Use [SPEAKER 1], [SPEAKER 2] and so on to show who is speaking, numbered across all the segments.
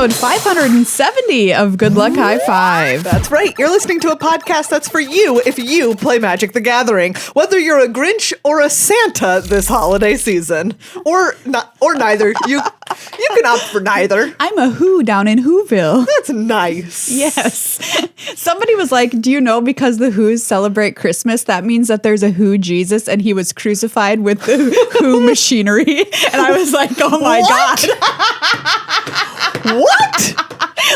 [SPEAKER 1] episode 570 of Good Luck High Five.
[SPEAKER 2] That's right. You're listening to a podcast that's for you if you play Magic the Gathering, whether you're a Grinch or a Santa this holiday season, or not, or neither. You can opt for neither.
[SPEAKER 1] I'm a Who down in Whoville.
[SPEAKER 2] That's nice.
[SPEAKER 1] Yes. Somebody was like, do you know because the Who's celebrate Christmas, that means that there's a Who Jesus and he was crucified with the Who machinery? And I was like, oh my God.
[SPEAKER 2] What?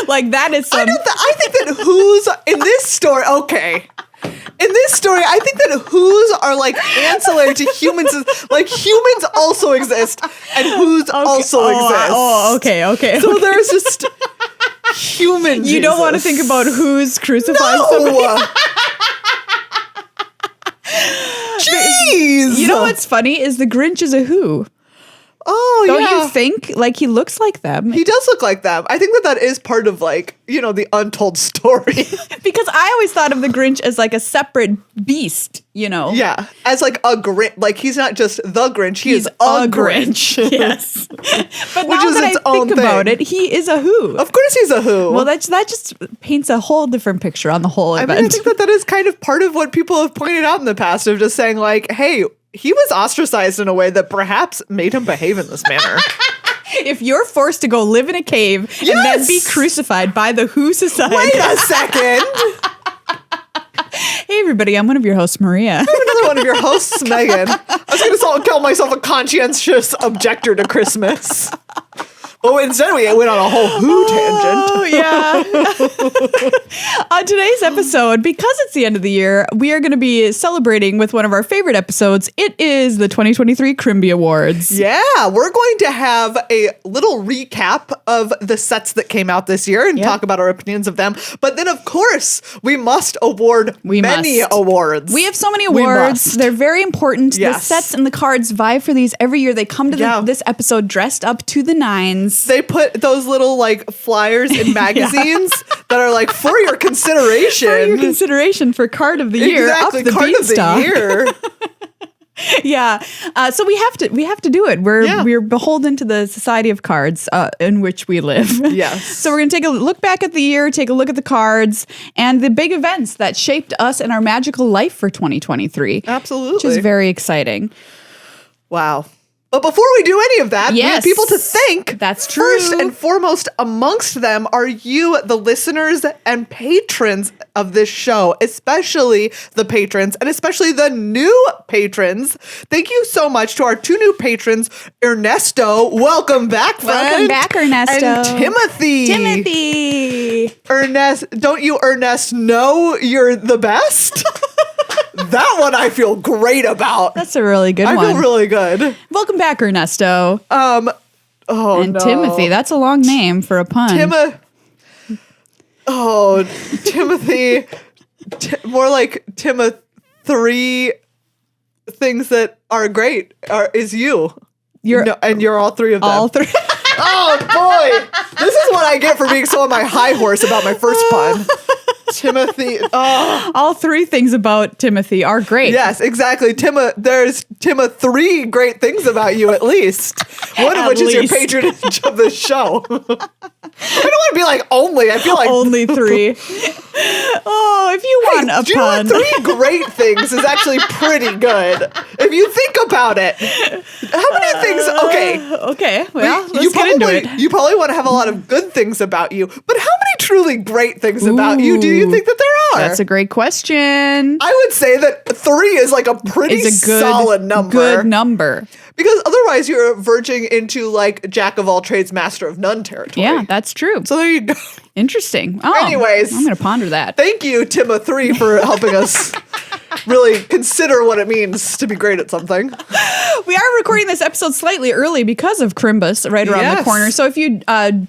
[SPEAKER 1] Like that is some...
[SPEAKER 2] I think that Who's in this story, okay. In this story, I think that Who's are like ancillary to humans. Like humans also exist and Who's also exist.
[SPEAKER 1] Okay.
[SPEAKER 2] So there's just human
[SPEAKER 1] You don't want to think about Who's crucified somebody?
[SPEAKER 2] Jeez.
[SPEAKER 1] You know what's funny is the Grinch is a Who.
[SPEAKER 2] Oh,
[SPEAKER 1] Don't
[SPEAKER 2] yeah.
[SPEAKER 1] you think? Like, he looks like them.
[SPEAKER 2] He does look like them. I think that is part of, like, you know, the untold story.
[SPEAKER 1] Because I always thought of the Grinch as like a separate beast, you know?
[SPEAKER 2] Yeah. As like a Grinch. Like, he's not just the Grinch. He's a Grinch.
[SPEAKER 1] Yes. But
[SPEAKER 2] Which
[SPEAKER 1] now
[SPEAKER 2] is
[SPEAKER 1] that
[SPEAKER 2] its
[SPEAKER 1] I think
[SPEAKER 2] own
[SPEAKER 1] about
[SPEAKER 2] thing.
[SPEAKER 1] it, he is a Who.
[SPEAKER 2] Of course he's a Who.
[SPEAKER 1] Well, that just paints a whole different picture on the whole
[SPEAKER 2] I
[SPEAKER 1] event.
[SPEAKER 2] mean, I think that is kind of part of what people have pointed out in the past of just saying, like, hey, he was ostracized in a way that perhaps made him behave in this manner.
[SPEAKER 1] If you're forced to go live in a cave and then be crucified by the Who Society.
[SPEAKER 2] Wait a second.
[SPEAKER 1] Hey, everybody, I'm one of your hosts, Maria.
[SPEAKER 2] I'm another one of your hosts, Megan. I was going to call myself a conscientious objector to Christmas. Oh, instead we went on a whole Who tangent.
[SPEAKER 1] Oh, yeah. On today's episode, because it's the end of the year, we are going to be celebrating with one of our favorite episodes. It is the 2023 Chrimby Awards.
[SPEAKER 2] Yeah, we're going to have a little recap of the sets that came out this year and talk about our opinions of them. But then, of course, we must award many awards.
[SPEAKER 1] We have so many awards. They're very important.
[SPEAKER 2] Yes.
[SPEAKER 1] The sets and the cards vie for these every year. They come to this episode dressed up to the nines.
[SPEAKER 2] They put those little like flyers in magazines that are like for your consideration.
[SPEAKER 1] For your consideration for card of the year.
[SPEAKER 2] Exactly,
[SPEAKER 1] up the
[SPEAKER 2] card of the year.
[SPEAKER 1] Yeah. So we have to do it. We're beholden to the society of cards in which we live.
[SPEAKER 2] Yes.
[SPEAKER 1] So we're going to take a look back at the year, take a look at the cards and the big events that shaped us and our magical life for 2023.
[SPEAKER 2] Absolutely.
[SPEAKER 1] Which is very exciting.
[SPEAKER 2] Wow. But before we do any of that, we have people to thank.
[SPEAKER 1] That's true.
[SPEAKER 2] First and foremost amongst them are you, the listeners and patrons of this show, especially the patrons and especially the new patrons. Thank you so much to our two new patrons, Ernesto. Welcome back, friend.
[SPEAKER 1] Welcome back, Ernesto.
[SPEAKER 2] And Timothy. Ernest, don't you, Ernest, know you're the best? That one I feel great about.
[SPEAKER 1] That's a really good one.
[SPEAKER 2] I feel really good.
[SPEAKER 1] Welcome back, Ernesto.
[SPEAKER 2] And
[SPEAKER 1] Timothy. That's a long name for a pun.
[SPEAKER 2] Timothy. More like Three things that are great is you. And you're all three of them.
[SPEAKER 1] All three.
[SPEAKER 2] Oh boy, this is what I get for being so on my high horse about my first pun. Timothy. Oh.
[SPEAKER 1] All three things about Timothy are great.
[SPEAKER 2] Yes, exactly. There's three great things about you at least. One of which is your patronage of the show. I don't want to be like only. I feel like
[SPEAKER 1] only three. Oh, if you want a pun.
[SPEAKER 2] Three great things is actually pretty good. If you think about it. How many things?
[SPEAKER 1] Okay. Well, let's get into it.
[SPEAKER 2] You probably want to have a lot of good things about you, but how many truly great things about you do you think that there are?
[SPEAKER 1] That's a great question.
[SPEAKER 2] I would say that 3 is like a pretty solid number.
[SPEAKER 1] Good number.
[SPEAKER 2] Because otherwise you're verging into like jack of all trades, master of none territory.
[SPEAKER 1] Yeah, that's true.
[SPEAKER 2] So there you go.
[SPEAKER 1] Interesting. Oh,
[SPEAKER 2] anyways,
[SPEAKER 1] I'm going to ponder that.
[SPEAKER 2] Thank you, Timothy, for helping us really consider what it means to be great at something.
[SPEAKER 1] We are recording this episode slightly early because of Crimbus right around the corner. So if you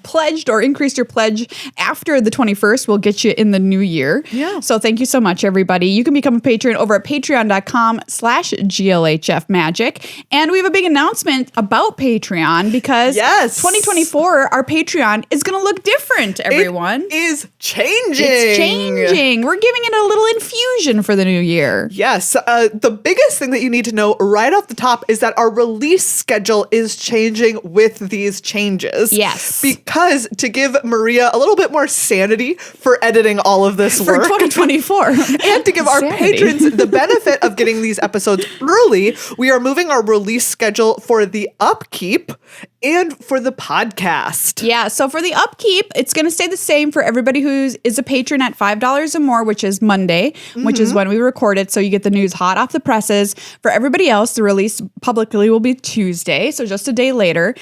[SPEAKER 1] pledged or increased your pledge after the 21st, we'll get you in the new year.
[SPEAKER 2] Yeah.
[SPEAKER 1] So thank you so much, everybody. You can become a patron over at patreon.com/GLHF Magic. And we have a big announcement about Patreon because 2024, our Patreon is going to look different, everyone.
[SPEAKER 2] It is changing.
[SPEAKER 1] It's changing. We're giving it a little infusion for the new year.
[SPEAKER 2] Yes. The biggest thing that you need to know right off the top is that that our release schedule is changing with these changes.
[SPEAKER 1] Yes.
[SPEAKER 2] Because to give Maria a little bit more sanity for editing all of this
[SPEAKER 1] For
[SPEAKER 2] work.
[SPEAKER 1] 2024.
[SPEAKER 2] And to give our patrons the benefit of getting these episodes early, we are moving our release schedule for the upkeep and for the podcast.
[SPEAKER 1] Yeah, so for the upkeep, it's going to stay the same for everybody who is a patron at $5 or more, which is Monday, which is when we record it, so you get the news hot off the presses. For everybody else, the release publicly will be Tuesday, so just a day later.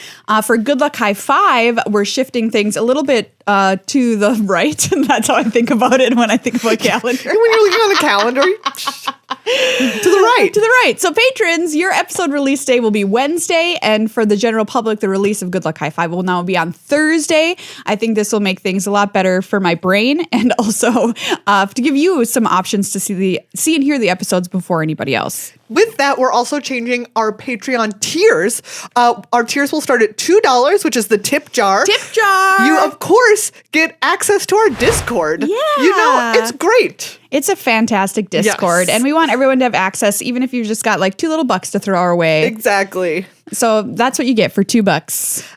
[SPEAKER 1] For Good Luck High Five, we're shifting things a little bit to the right. That's how I think about it when I think about calendar.
[SPEAKER 2] When you're looking on the calendar, to the right.
[SPEAKER 1] To the right. So patrons, your episode release day will be Wednesday, and for the general public, the release of Good Luck High Five will now be on Thursday. I think this will make things a lot better for my brain, and also to give you some options to see and hear the episodes before anybody else.
[SPEAKER 2] With that, we're also changing our Patreon tiers. Our tiers will start at $2, which is the tip jar.
[SPEAKER 1] Tip jar!
[SPEAKER 2] You, of course, get access to our Discord.
[SPEAKER 1] Yeah.
[SPEAKER 2] You know, it's great.
[SPEAKER 1] It's a fantastic Discord,
[SPEAKER 2] Yes.
[SPEAKER 1] and we want everyone to have access, even if you've just got like $2 to throw our way.
[SPEAKER 2] Exactly.
[SPEAKER 1] So that's what you get for $2.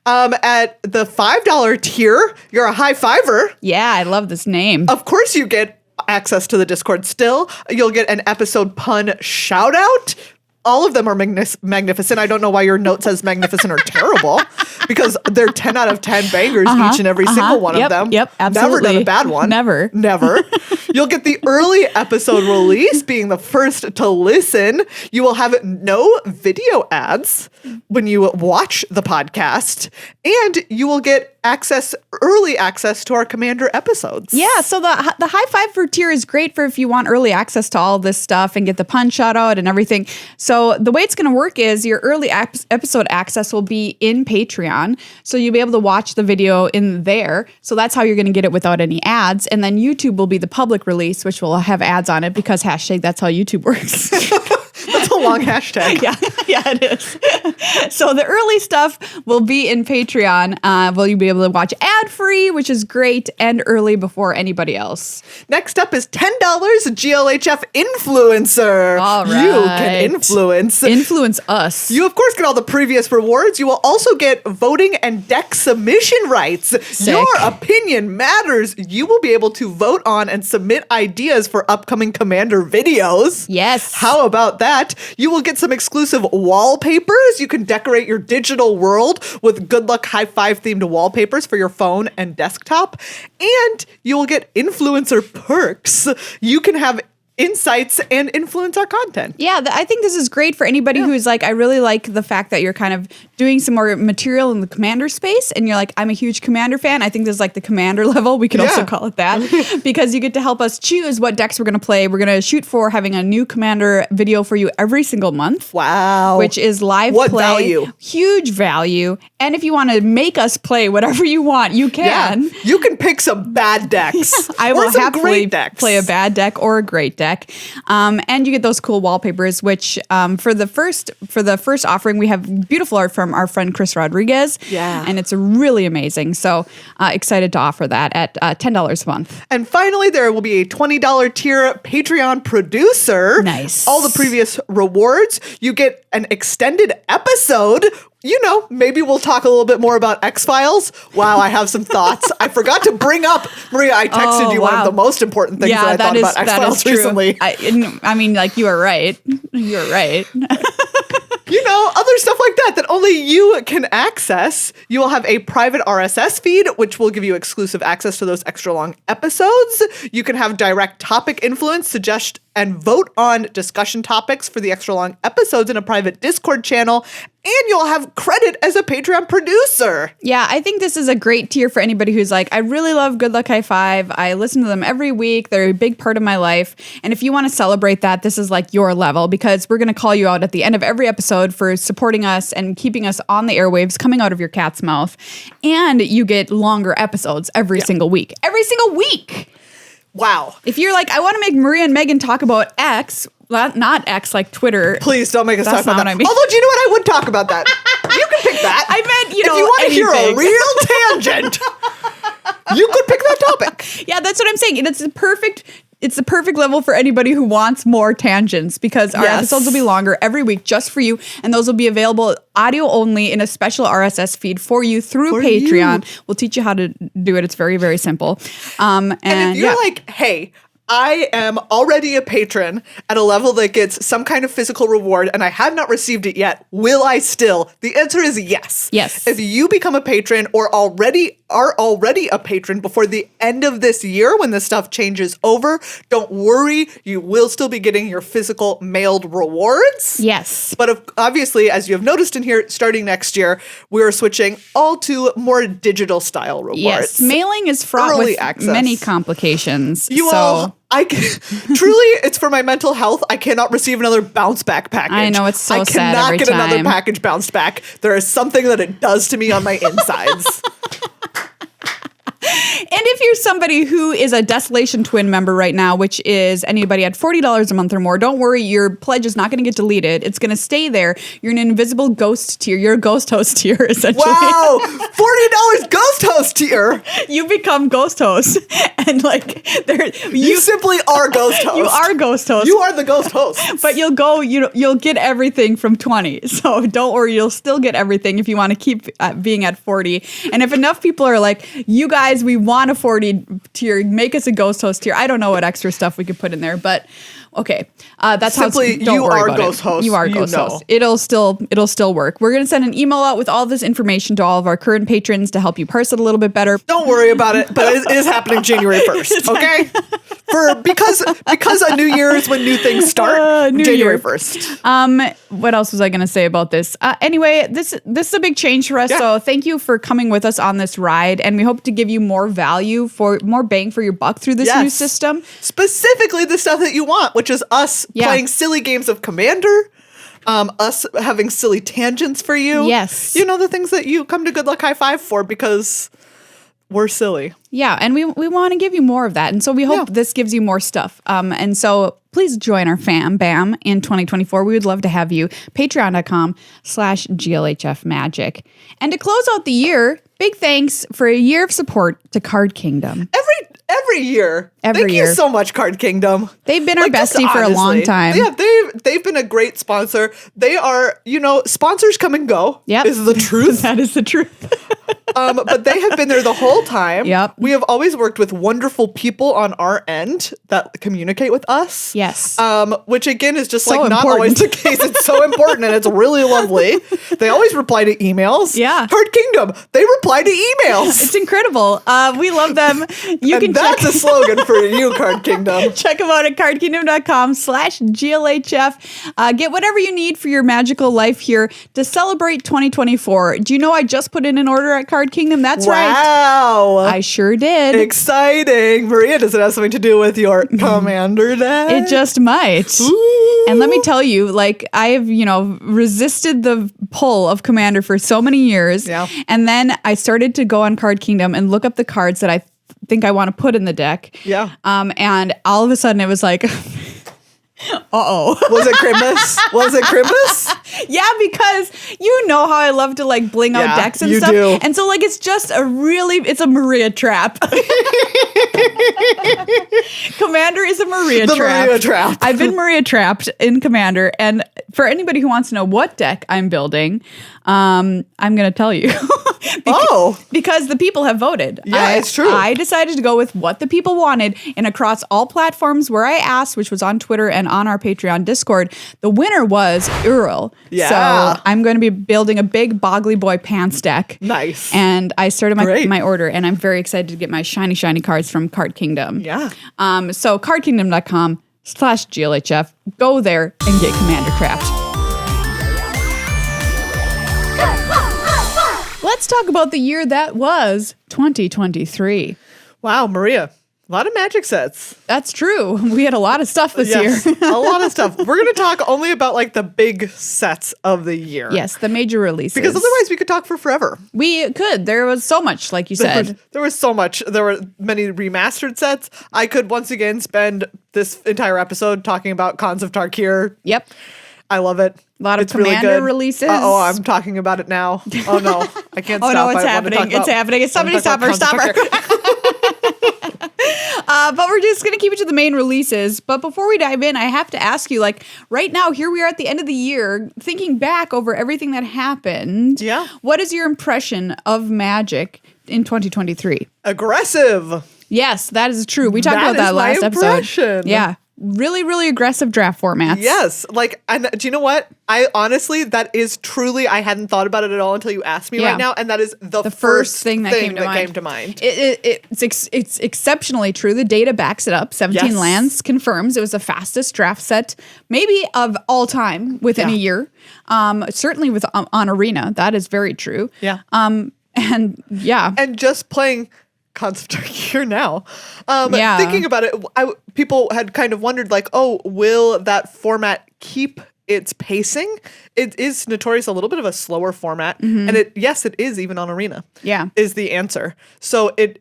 [SPEAKER 2] At the $5 tier, you're a high fiver.
[SPEAKER 1] Yeah, I love this name.
[SPEAKER 2] Of course, you get access to the Discord still. You'll get an episode pun shout out. All of them are magnificent. I don't know why your note says magnificent or terrible, because they're 10 out of 10 bangers, each and every single one of them.
[SPEAKER 1] Yep, absolutely.
[SPEAKER 2] Never done a bad one.
[SPEAKER 1] Never.
[SPEAKER 2] You'll get the early episode release, being the first to listen. You will have no video ads when you watch the podcast, and you will get early access to our Commander episodes.
[SPEAKER 1] Yeah, so the high five for tier is great for if you want early access to all this stuff and get the pun shout out and everything. So the way it's going to work is your early episode access will be in Patreon. So you'll be able to watch the video in there. So that's how you're going to get it without any ads. And then YouTube will be the public release, which will have ads on it because hashtag that's how YouTube works.
[SPEAKER 2] That's a long hashtag.
[SPEAKER 1] Yeah, it is. So the early stuff will be in Patreon. Will you be able to watch ad-free, which is great, and early before anybody else.
[SPEAKER 2] Next up is $10 GLHF Influencer.
[SPEAKER 1] All right.
[SPEAKER 2] You can influence.
[SPEAKER 1] Influence us.
[SPEAKER 2] You, of course, get all the previous rewards. You will also get voting and deck submission rights.
[SPEAKER 1] Sick.
[SPEAKER 2] Your opinion matters. You will be able to vote on and submit ideas for upcoming Commander videos.
[SPEAKER 1] Yes.
[SPEAKER 2] How about that? You will get some exclusive wallpapers. You can decorate your digital world with Good Luck High Five themed wallpapers for your phone and desktop. And you will get influencer perks. You can have insights and influence our content.
[SPEAKER 1] Yeah, I think this is great for anybody who's like, I really like the fact that you're kind of doing some more material in the Commander space, and you're like, I'm a huge Commander fan. I think this is like the Commander level. We could also call it that because you get to help us choose what decks we're going to play. We're going to shoot for having a new Commander video for you every single month.
[SPEAKER 2] Wow.
[SPEAKER 1] Which is live
[SPEAKER 2] What
[SPEAKER 1] play.
[SPEAKER 2] value?
[SPEAKER 1] Huge value. And if you want to make us play whatever you want, you can.
[SPEAKER 2] Yeah. You can pick some bad decks.
[SPEAKER 1] I
[SPEAKER 2] or
[SPEAKER 1] will
[SPEAKER 2] some
[SPEAKER 1] happily
[SPEAKER 2] great decks.
[SPEAKER 1] play a bad deck or a great deck. And you get those cool wallpapers, which for the first offering, we have beautiful art from our friend Chris Rodriguez.
[SPEAKER 2] Yeah.
[SPEAKER 1] And it's really amazing. So excited to offer that at $10 a month.
[SPEAKER 2] And finally, there will be a $20 tier Patreon producer.
[SPEAKER 1] Nice.
[SPEAKER 2] All the previous rewards. You get an extended episode. You know, maybe we'll talk a little bit more about X-Files. Wow, I have some thoughts. I forgot to bring up, Maria, I texted you one of the most important things that I thought about X-Files recently.
[SPEAKER 1] I mean, like, you are right. You're right.
[SPEAKER 2] You know, other stuff like that only you can access. You will have a private RSS feed, which will give you exclusive access to those extra long episodes. You can have direct topic influence, suggest and vote on discussion topics for the extra long episodes in a private Discord channel. And you'll have credit as a Patreon producer.
[SPEAKER 1] Yeah, I think this is a great tier for anybody who's like, I really love Good Luck High Five. I listen to them every week. They're a big part of my life. And if you want to celebrate that, this is like your level, because we're going to call you out at the end of every episode for supporting us and keeping us on the airwaves, coming out of your cat's mouth. And you get longer episodes every single week. Every single week!
[SPEAKER 2] Wow.
[SPEAKER 1] If you're like, I want to make Maria and Meghan talk about X, not X like Twitter.
[SPEAKER 2] Please don't make us
[SPEAKER 1] That's
[SPEAKER 2] talk about
[SPEAKER 1] not
[SPEAKER 2] that.
[SPEAKER 1] what I mean.
[SPEAKER 2] Although, do you know what? I would talk about that. You can pick that.
[SPEAKER 1] I meant,
[SPEAKER 2] if you want to hear a real tangent, you could pick that topic.
[SPEAKER 1] Yeah, that's what I'm saying. It's the perfect it's the perfect level for anybody who wants more tangents because our episodes will be longer every week just for you. And those will be available audio only in a special RSS feed for you through Patreon. We'll teach you how to do it. It's very, very simple. And
[SPEAKER 2] if you're like, hey, I am already a patron at a level that gets some kind of physical reward and I have not received it yet, will I still? The answer is yes.
[SPEAKER 1] Yes.
[SPEAKER 2] If you become a patron or are already a patron before the end of this year when this stuff changes over, don't worry, you will still be getting your physical mailed rewards.
[SPEAKER 1] Yes.
[SPEAKER 2] But obviously, as you have noticed in here, starting next year, we're switching all to more digital style rewards.
[SPEAKER 1] Yes, mailing is fraught
[SPEAKER 2] Early
[SPEAKER 1] with
[SPEAKER 2] access.
[SPEAKER 1] many complications.
[SPEAKER 2] Truly, it's for my mental health. I cannot receive another bounce back package.
[SPEAKER 1] I know, it's so sad
[SPEAKER 2] I
[SPEAKER 1] every
[SPEAKER 2] cannot get another
[SPEAKER 1] time.
[SPEAKER 2] package bounced back. There is something that it does to me on my insides.
[SPEAKER 1] And if you're somebody who is a Desolation Twin member right now, which is anybody at $40 a month or more, don't worry, your pledge is not going to get deleted. It's going to stay there. You're an invisible ghost tier. You're a ghost host tier, essentially.
[SPEAKER 2] Wow! $40 ghost host tier!
[SPEAKER 1] You become ghost host. And like,
[SPEAKER 2] you simply are ghost host.
[SPEAKER 1] You are ghost host.
[SPEAKER 2] You are the ghost host.
[SPEAKER 1] But you'll get everything from 20. So don't worry, you'll still get everything if you want to keep being at 40. And if enough people are like, you guys, we want a 40 tier, make us a ghost host tier. I don't know what extra stuff we could put in there, but okay. That's
[SPEAKER 2] simply,
[SPEAKER 1] how don't
[SPEAKER 2] you
[SPEAKER 1] worry
[SPEAKER 2] are
[SPEAKER 1] about
[SPEAKER 2] ghost
[SPEAKER 1] it.
[SPEAKER 2] host.
[SPEAKER 1] You are ghost host. It'll still work. We're going to send an email out with all this information to all of our current patrons to help you parse it a little bit better.
[SPEAKER 2] Don't worry about it, but it is happening January 1st, okay? Because a new year is when new things start. January 1st.
[SPEAKER 1] What else was I going to say about this? Anyway, this is a big change for us. Yeah. So thank you for coming with us on this ride, and we hope to give you more value for more bang for your buck through this new system.
[SPEAKER 2] Specifically, the stuff that you want, which is us playing silly games of Commander. Us having silly tangents for you.
[SPEAKER 1] Yes.
[SPEAKER 2] You know, the things that you come to Good Luck High Five for because we're silly.
[SPEAKER 1] Yeah, and we want to give you more of that. And so we hope this gives you more stuff. And so please join our fam bam in 2024. We would love to have you. Patreon.com/GLHF Magic. And to close out the year, big thanks for a year of support to Card Kingdom.
[SPEAKER 2] Every year.
[SPEAKER 1] Thank
[SPEAKER 2] you so much, Card Kingdom.
[SPEAKER 1] They've been our bestie for a long time.
[SPEAKER 2] Yeah, they've been a great sponsor. They are, sponsors come and go.
[SPEAKER 1] Yep.
[SPEAKER 2] Is the truth.
[SPEAKER 1] That is the truth.
[SPEAKER 2] But they have been there the whole time.
[SPEAKER 1] Yep.
[SPEAKER 2] We have always worked with wonderful people on our end that communicate with us.
[SPEAKER 1] Yes.
[SPEAKER 2] Which again is just
[SPEAKER 1] So
[SPEAKER 2] not
[SPEAKER 1] important.
[SPEAKER 2] always the case. It's so important and it's really lovely. They always reply to emails.
[SPEAKER 1] Yeah.
[SPEAKER 2] Card Kingdom, they reply to emails.
[SPEAKER 1] It's incredible. We love them.
[SPEAKER 2] That's a slogan for you, Card Kingdom.
[SPEAKER 1] Check them out at cardkingdom.com/GLHF. Get whatever you need for your magical life here to celebrate 2024. Do you know I just put in an order at Card Kingdom? That's right.
[SPEAKER 2] Wow.
[SPEAKER 1] I sure did.
[SPEAKER 2] Exciting. Maria, does it have something to do with your Commander deck?
[SPEAKER 1] It just might.
[SPEAKER 2] Ooh.
[SPEAKER 1] And let me tell you, I've, resisted the pull of Commander for so many years.
[SPEAKER 2] Yeah.
[SPEAKER 1] And then I started to go on Card Kingdom and look up the cards that I think I want to put in the deck.
[SPEAKER 2] Yeah.
[SPEAKER 1] And all of a sudden it was like, uh-oh.
[SPEAKER 2] Was it Christmas? Was it Christmas?
[SPEAKER 1] Yeah, because you know how I love to bling out decks and stuff.
[SPEAKER 2] Do.
[SPEAKER 1] And so it's just it's a Maria trap. Commander is a Maria trap.
[SPEAKER 2] Maria trap.
[SPEAKER 1] I've been Maria trapped in Commander. And for anybody who wants to know what deck I'm building, I'm going to tell you. Because the people have voted.
[SPEAKER 2] Yeah, it's true.
[SPEAKER 1] I decided to go with what the people wanted, and across all platforms where I asked, which was on Twitter and on our Patreon Discord, the winner was Ural.
[SPEAKER 2] Yeah.
[SPEAKER 1] So I'm going to be building a big Boggly Boy Pants deck.
[SPEAKER 2] Nice.
[SPEAKER 1] And I started my order, and I'm very excited to get my shiny cards from Card Kingdom.
[SPEAKER 2] Yeah.
[SPEAKER 1] So cardkingdom.com/GLHF. Go there and get Commander trapped. Let's talk about the year that was 2023.
[SPEAKER 2] Wow, Maria, a lot of Magic sets.
[SPEAKER 1] That's true. We had a lot of stuff this year.
[SPEAKER 2] A lot of stuff. We're going to talk only about the big sets of the year.
[SPEAKER 1] Yes, the major releases.
[SPEAKER 2] Because otherwise we could talk for forever.
[SPEAKER 1] We could. There was so much, like you said.
[SPEAKER 2] There was so much. There were many remastered sets. I could once again spend this entire episode talking about Cons of Tarkir.
[SPEAKER 1] Yep.
[SPEAKER 2] I love it.
[SPEAKER 1] A lot of Commander releases.
[SPEAKER 2] Oh, I'm talking about it now. Oh no, I can't stop.
[SPEAKER 1] Oh no, it's happening. It's happening. Somebody stop her. Stop her. But we're just going to keep it to the main releases. But before we dive in, I have to ask you, like, right now, here we are at the end of the year, thinking back over everything that happened.
[SPEAKER 2] Yeah.
[SPEAKER 1] What is your impression of Magic in 2023?
[SPEAKER 2] Aggressive.
[SPEAKER 1] Yes, that is true. We talked
[SPEAKER 2] That
[SPEAKER 1] about that
[SPEAKER 2] is my
[SPEAKER 1] last
[SPEAKER 2] impression.
[SPEAKER 1] episode. Yeah. Really, really aggressive draft formats.
[SPEAKER 2] Yes. Like, and do you know what? I honestly, that is truly, I hadn't thought about it at all until you asked me
[SPEAKER 1] Yeah.
[SPEAKER 2] right now. And that is the
[SPEAKER 1] first thing that came to mind. It's exceptionally true. The data backs it up. 17
[SPEAKER 2] Yes.
[SPEAKER 1] lands confirms it was the fastest draft set, maybe of all time within a year. Certainly with on Arena, that is very true.
[SPEAKER 2] Yeah.
[SPEAKER 1] And yeah.
[SPEAKER 2] And just playing Concept Art here now.
[SPEAKER 1] Yeah.
[SPEAKER 2] Thinking about it, people had kind of wondered, like, oh, will that format keep its pacing? It is notorious a little bit of a slower format, and it is even on Arena.
[SPEAKER 1] Yeah.
[SPEAKER 2] Is the answer. So it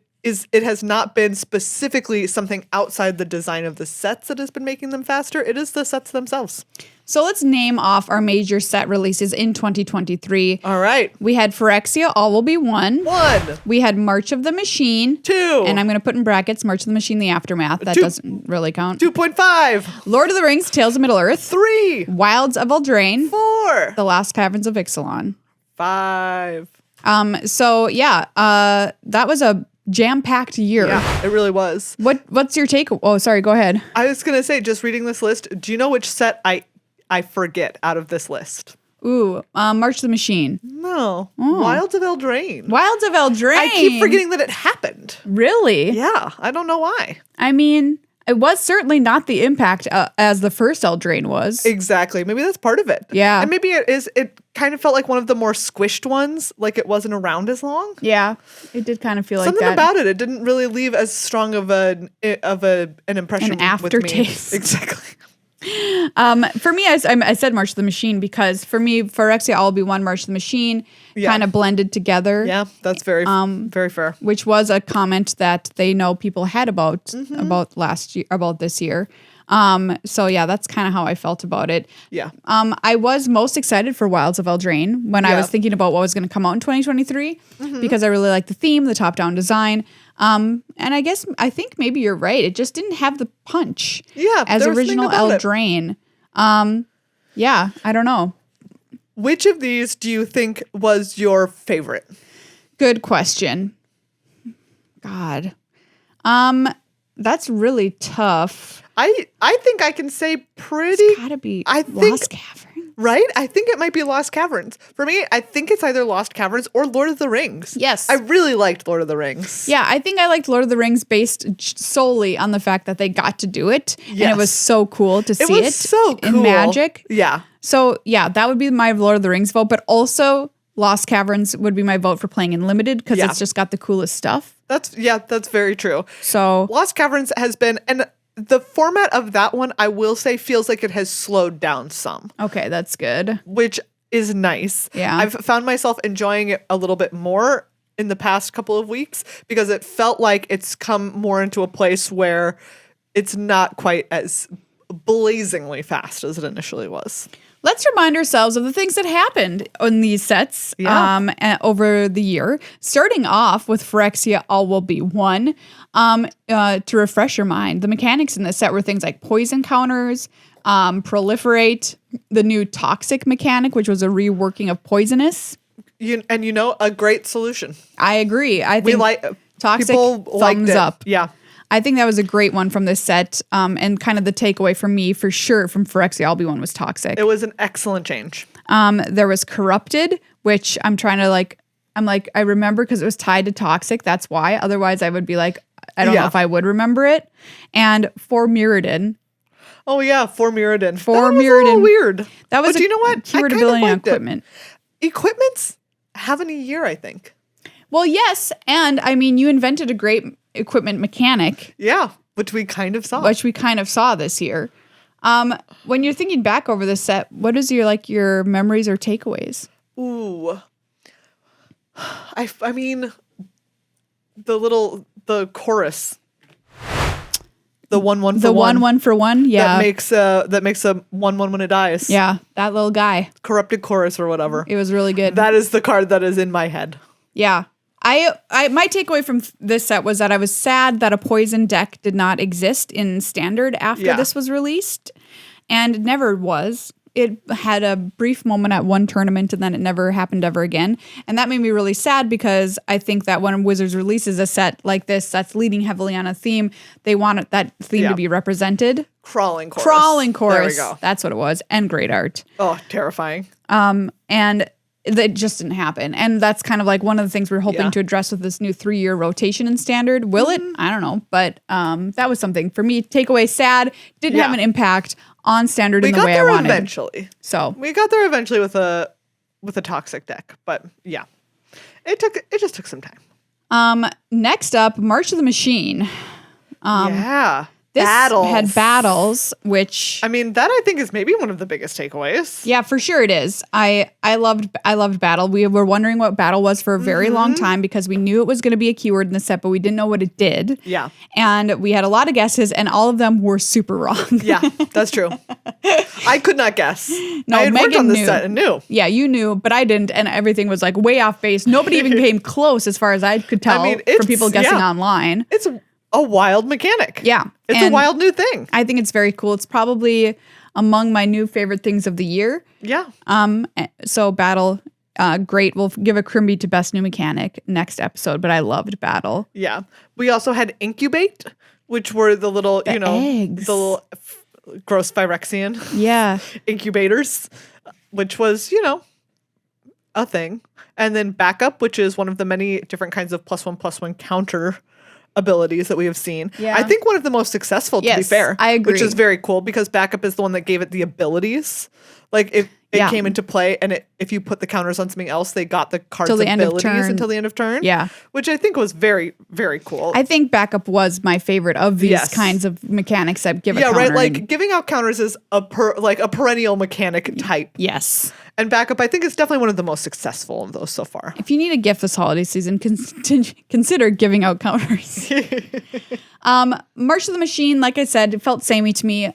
[SPEAKER 2] has not been specifically something outside the design of the sets that has been making them faster. It is the sets themselves.
[SPEAKER 1] So let's name off our major set releases in 2023.
[SPEAKER 2] All right.
[SPEAKER 1] We had Phyrexia, All Will Be One.
[SPEAKER 2] 1.
[SPEAKER 1] We had March of the Machine.
[SPEAKER 2] 2.
[SPEAKER 1] And I'm going to put in brackets March of the Machine, the Aftermath. That
[SPEAKER 2] 2.
[SPEAKER 1] doesn't really count.
[SPEAKER 2] 2.5.
[SPEAKER 1] Lord of the Rings, Tales of Middle-earth.
[SPEAKER 2] 3.
[SPEAKER 1] Wilds of Eldraine.
[SPEAKER 2] 4.
[SPEAKER 1] The Lost Caverns of Ixalan.
[SPEAKER 2] 5.
[SPEAKER 1] That was a jam-packed year.
[SPEAKER 2] Yeah, it really was.
[SPEAKER 1] What's your take? Oh, sorry, go ahead.
[SPEAKER 2] I was going to say, just reading this list, do you know which set I forget out of this list?
[SPEAKER 1] Ooh, March of the Machine.
[SPEAKER 2] No. Wilds of Eldraine.
[SPEAKER 1] Wilds of Eldraine.
[SPEAKER 2] I keep forgetting that it happened.
[SPEAKER 1] Really?
[SPEAKER 2] Yeah, I don't know why.
[SPEAKER 1] I mean, it was certainly not the impact as the first Eldraine was.
[SPEAKER 2] Exactly. Maybe that's part of it.
[SPEAKER 1] Yeah.
[SPEAKER 2] And maybe it kind of felt like one of the more squished ones, like it wasn't around as long.
[SPEAKER 1] Yeah, it did kind of feel
[SPEAKER 2] Something
[SPEAKER 1] like that.
[SPEAKER 2] about it didn't really leave as strong of an impression
[SPEAKER 1] An
[SPEAKER 2] with me.
[SPEAKER 1] aftertaste.
[SPEAKER 2] Exactly.
[SPEAKER 1] For me, I said March of the Machine because for me, Phyrexia, All Will Be One, March of the Machine kind of blended together.
[SPEAKER 2] Yeah, that's very fair.
[SPEAKER 1] Which was a comment that they know people had about last year, about this year. So yeah, that's kind of how I felt about it.
[SPEAKER 2] Yeah.
[SPEAKER 1] I was most excited for Wilds of Eldraine when I was thinking about what was going to come out in 2023 because I really liked the theme, the top-down design. And I think maybe you're right. It just didn't have the punch as original Eldraine. Yeah, I don't know.
[SPEAKER 2] Which of these do you think was your favorite?
[SPEAKER 1] Good question. God. That's really tough.
[SPEAKER 2] I think I can say pretty.
[SPEAKER 1] It's gotta be Lost Caverns.
[SPEAKER 2] Right? I think it might be Lost Caverns. For me, I think it's either Lost Caverns or Lord of the Rings.
[SPEAKER 1] Yes.
[SPEAKER 2] I really liked Lord of the Rings.
[SPEAKER 1] Yeah, I think I liked Lord of the Rings based solely on the fact that they got to do it. And it was so cool to see it.
[SPEAKER 2] It was so cool.
[SPEAKER 1] In Magic.
[SPEAKER 2] Yeah.
[SPEAKER 1] So yeah, that would be my Lord of the Rings vote, but also Lost Caverns would be my vote for playing in Limited because it's just got the coolest stuff.
[SPEAKER 2] That's very true.
[SPEAKER 1] So
[SPEAKER 2] Lost Caverns has been, and the format of that one, I will say, feels like it has slowed down some.
[SPEAKER 1] Okay, that's good.
[SPEAKER 2] Which is nice.
[SPEAKER 1] Yeah.
[SPEAKER 2] I've found myself enjoying it a little bit more in the past couple of weeks because it felt like it's come more into a place where it's not quite as blazingly fast as it initially was.
[SPEAKER 1] Let's remind ourselves of the things that happened in these sets over the year. Starting off with Phyrexia, All Will Be One. To refresh your mind, the mechanics in this set were things like poison counters, proliferate, the new toxic mechanic, which was a reworking of poisonous.
[SPEAKER 2] A great solution.
[SPEAKER 1] I agree. I think toxic, thumbs up.
[SPEAKER 2] Yeah.
[SPEAKER 1] I think that was a great one from this set, and kind of the takeaway for me, for sure, from Phyrexia, All Be One was toxic.
[SPEAKER 2] It was an excellent change.
[SPEAKER 1] There was corrupted, which I'm trying to I remember because it was tied to toxic. That's why. Otherwise, I would be like, I don't know if I would remember it. And for Mirrodin.
[SPEAKER 2] Oh yeah, for Mirrodin.
[SPEAKER 1] For
[SPEAKER 2] Mirrodin. Was a little weird.
[SPEAKER 1] That was
[SPEAKER 2] do you know what?
[SPEAKER 1] Keyword ability on equipment.
[SPEAKER 2] Equipment's having a year, I think.
[SPEAKER 1] Well, yes, and I mean, you invented a great equipment mechanic.
[SPEAKER 2] Yeah, which we kind of saw.
[SPEAKER 1] This year. When you're thinking back over this set, what is your memories or takeaways?
[SPEAKER 2] Ooh. I mean, the chorus. The 1-1 for 1.
[SPEAKER 1] The 1-1 for 1, yeah.
[SPEAKER 2] That makes a 1-1 when it dies.
[SPEAKER 1] Yeah, that little guy.
[SPEAKER 2] Corrupted chorus or whatever.
[SPEAKER 1] It was really good.
[SPEAKER 2] That is the card that is in my head.
[SPEAKER 1] Yeah. My takeaway from this set was that I was sad that a poison deck did not exist in standard after this was released, and it never was. It had a brief moment at one tournament and then it never happened ever again. And that made me really sad because I think that when Wizards releases a set like this that's leading heavily on a theme, they want that theme to be represented.
[SPEAKER 2] Crawling Chorus.
[SPEAKER 1] Crawling Chorus.
[SPEAKER 2] There we go.
[SPEAKER 1] That's what it was. And great art.
[SPEAKER 2] Oh, terrifying.
[SPEAKER 1] And it just didn't happen. And that's kind of like one of the things we're hoping to address with this new 3-year rotation in standard. Will it? I don't know. But that was something for me. Takeaway, sad. Didn't have an impact on standard in the way I wanted.
[SPEAKER 2] We got there eventually.
[SPEAKER 1] So
[SPEAKER 2] we got there eventually with a toxic deck. But yeah, it just took some time.
[SPEAKER 1] Next up, March of the Machine.
[SPEAKER 2] This
[SPEAKER 1] battles. Had battles, which
[SPEAKER 2] I mean, that I think is maybe one of the biggest takeaways.
[SPEAKER 1] Yeah, for sure it is. I loved battle. We were wondering what battle was for a very long time because we knew it was going to be a keyword in the set, but we didn't know what it did.
[SPEAKER 2] Yeah.
[SPEAKER 1] And we had a lot of guesses and all of them were super wrong.
[SPEAKER 2] Yeah, that's true. I could not guess.
[SPEAKER 1] No,
[SPEAKER 2] I had
[SPEAKER 1] Meghan
[SPEAKER 2] worked on this
[SPEAKER 1] knew.
[SPEAKER 2] set and knew.
[SPEAKER 1] Yeah, you knew, but I didn't, and everything was like way off base. Nobody even came close as far as I could tell from people guessing online.
[SPEAKER 2] It's a wild mechanic.
[SPEAKER 1] Yeah.
[SPEAKER 2] It's a wild new thing.
[SPEAKER 1] I think it's very cool. It's probably among my new favorite things of the year.
[SPEAKER 2] Yeah.
[SPEAKER 1] So battle, great. We'll give a Chrimby to best new mechanic next episode, but I loved battle.
[SPEAKER 2] Yeah. We also had incubate, which were the little,
[SPEAKER 1] eggs.
[SPEAKER 2] the little gross Phyrexian incubators, which was, a thing. And then backup, which is one of the many different kinds of +1/+1 counter abilities that we have seen.
[SPEAKER 1] Yeah.
[SPEAKER 2] I think one of the most successful, to be fair.
[SPEAKER 1] I agree.
[SPEAKER 2] Which is very cool because backup is the one that gave it the abilities. Like if it came into play and if you put the counters on something else, they got the card's abilities until the end of turn.
[SPEAKER 1] Yeah.
[SPEAKER 2] Which I think was very, very cool.
[SPEAKER 1] I think backup was my favorite of these kinds of mechanics that give a counter.
[SPEAKER 2] Yeah, right. Like giving out counters is a perennial mechanic type.
[SPEAKER 1] Yes.
[SPEAKER 2] And backup, I think, is definitely one of the most successful of those so far.
[SPEAKER 1] If you need a gift this holiday season, consider giving out counters. March of the Machine, like I said, it felt samey to me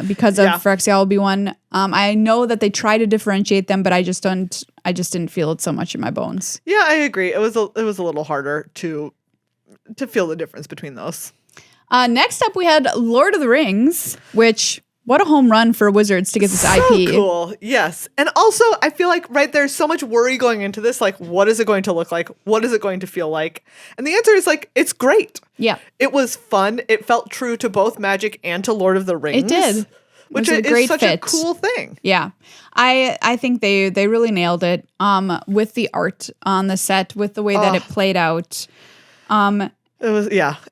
[SPEAKER 1] because of Phyrexia will be one. I know that they try to differentiate them, but I just didn't feel it so much in my bones.
[SPEAKER 2] Yeah, I agree. It was a little harder to feel the difference between those.
[SPEAKER 1] Next up, we had Lord of the Rings, which... What a home run for Wizards to get this IP.
[SPEAKER 2] Cool. Yes. And also, I feel like, there's so much worry going into this. Like, what is it going to look like? What is it going to feel like? And the answer is, it's great.
[SPEAKER 1] Yeah.
[SPEAKER 2] It was fun. It felt true to both Magic and to Lord of the Rings.
[SPEAKER 1] It did.
[SPEAKER 2] Which is such a cool thing.
[SPEAKER 1] Yeah. I think they really nailed it with the art on the set, with the way that it played out.
[SPEAKER 2] It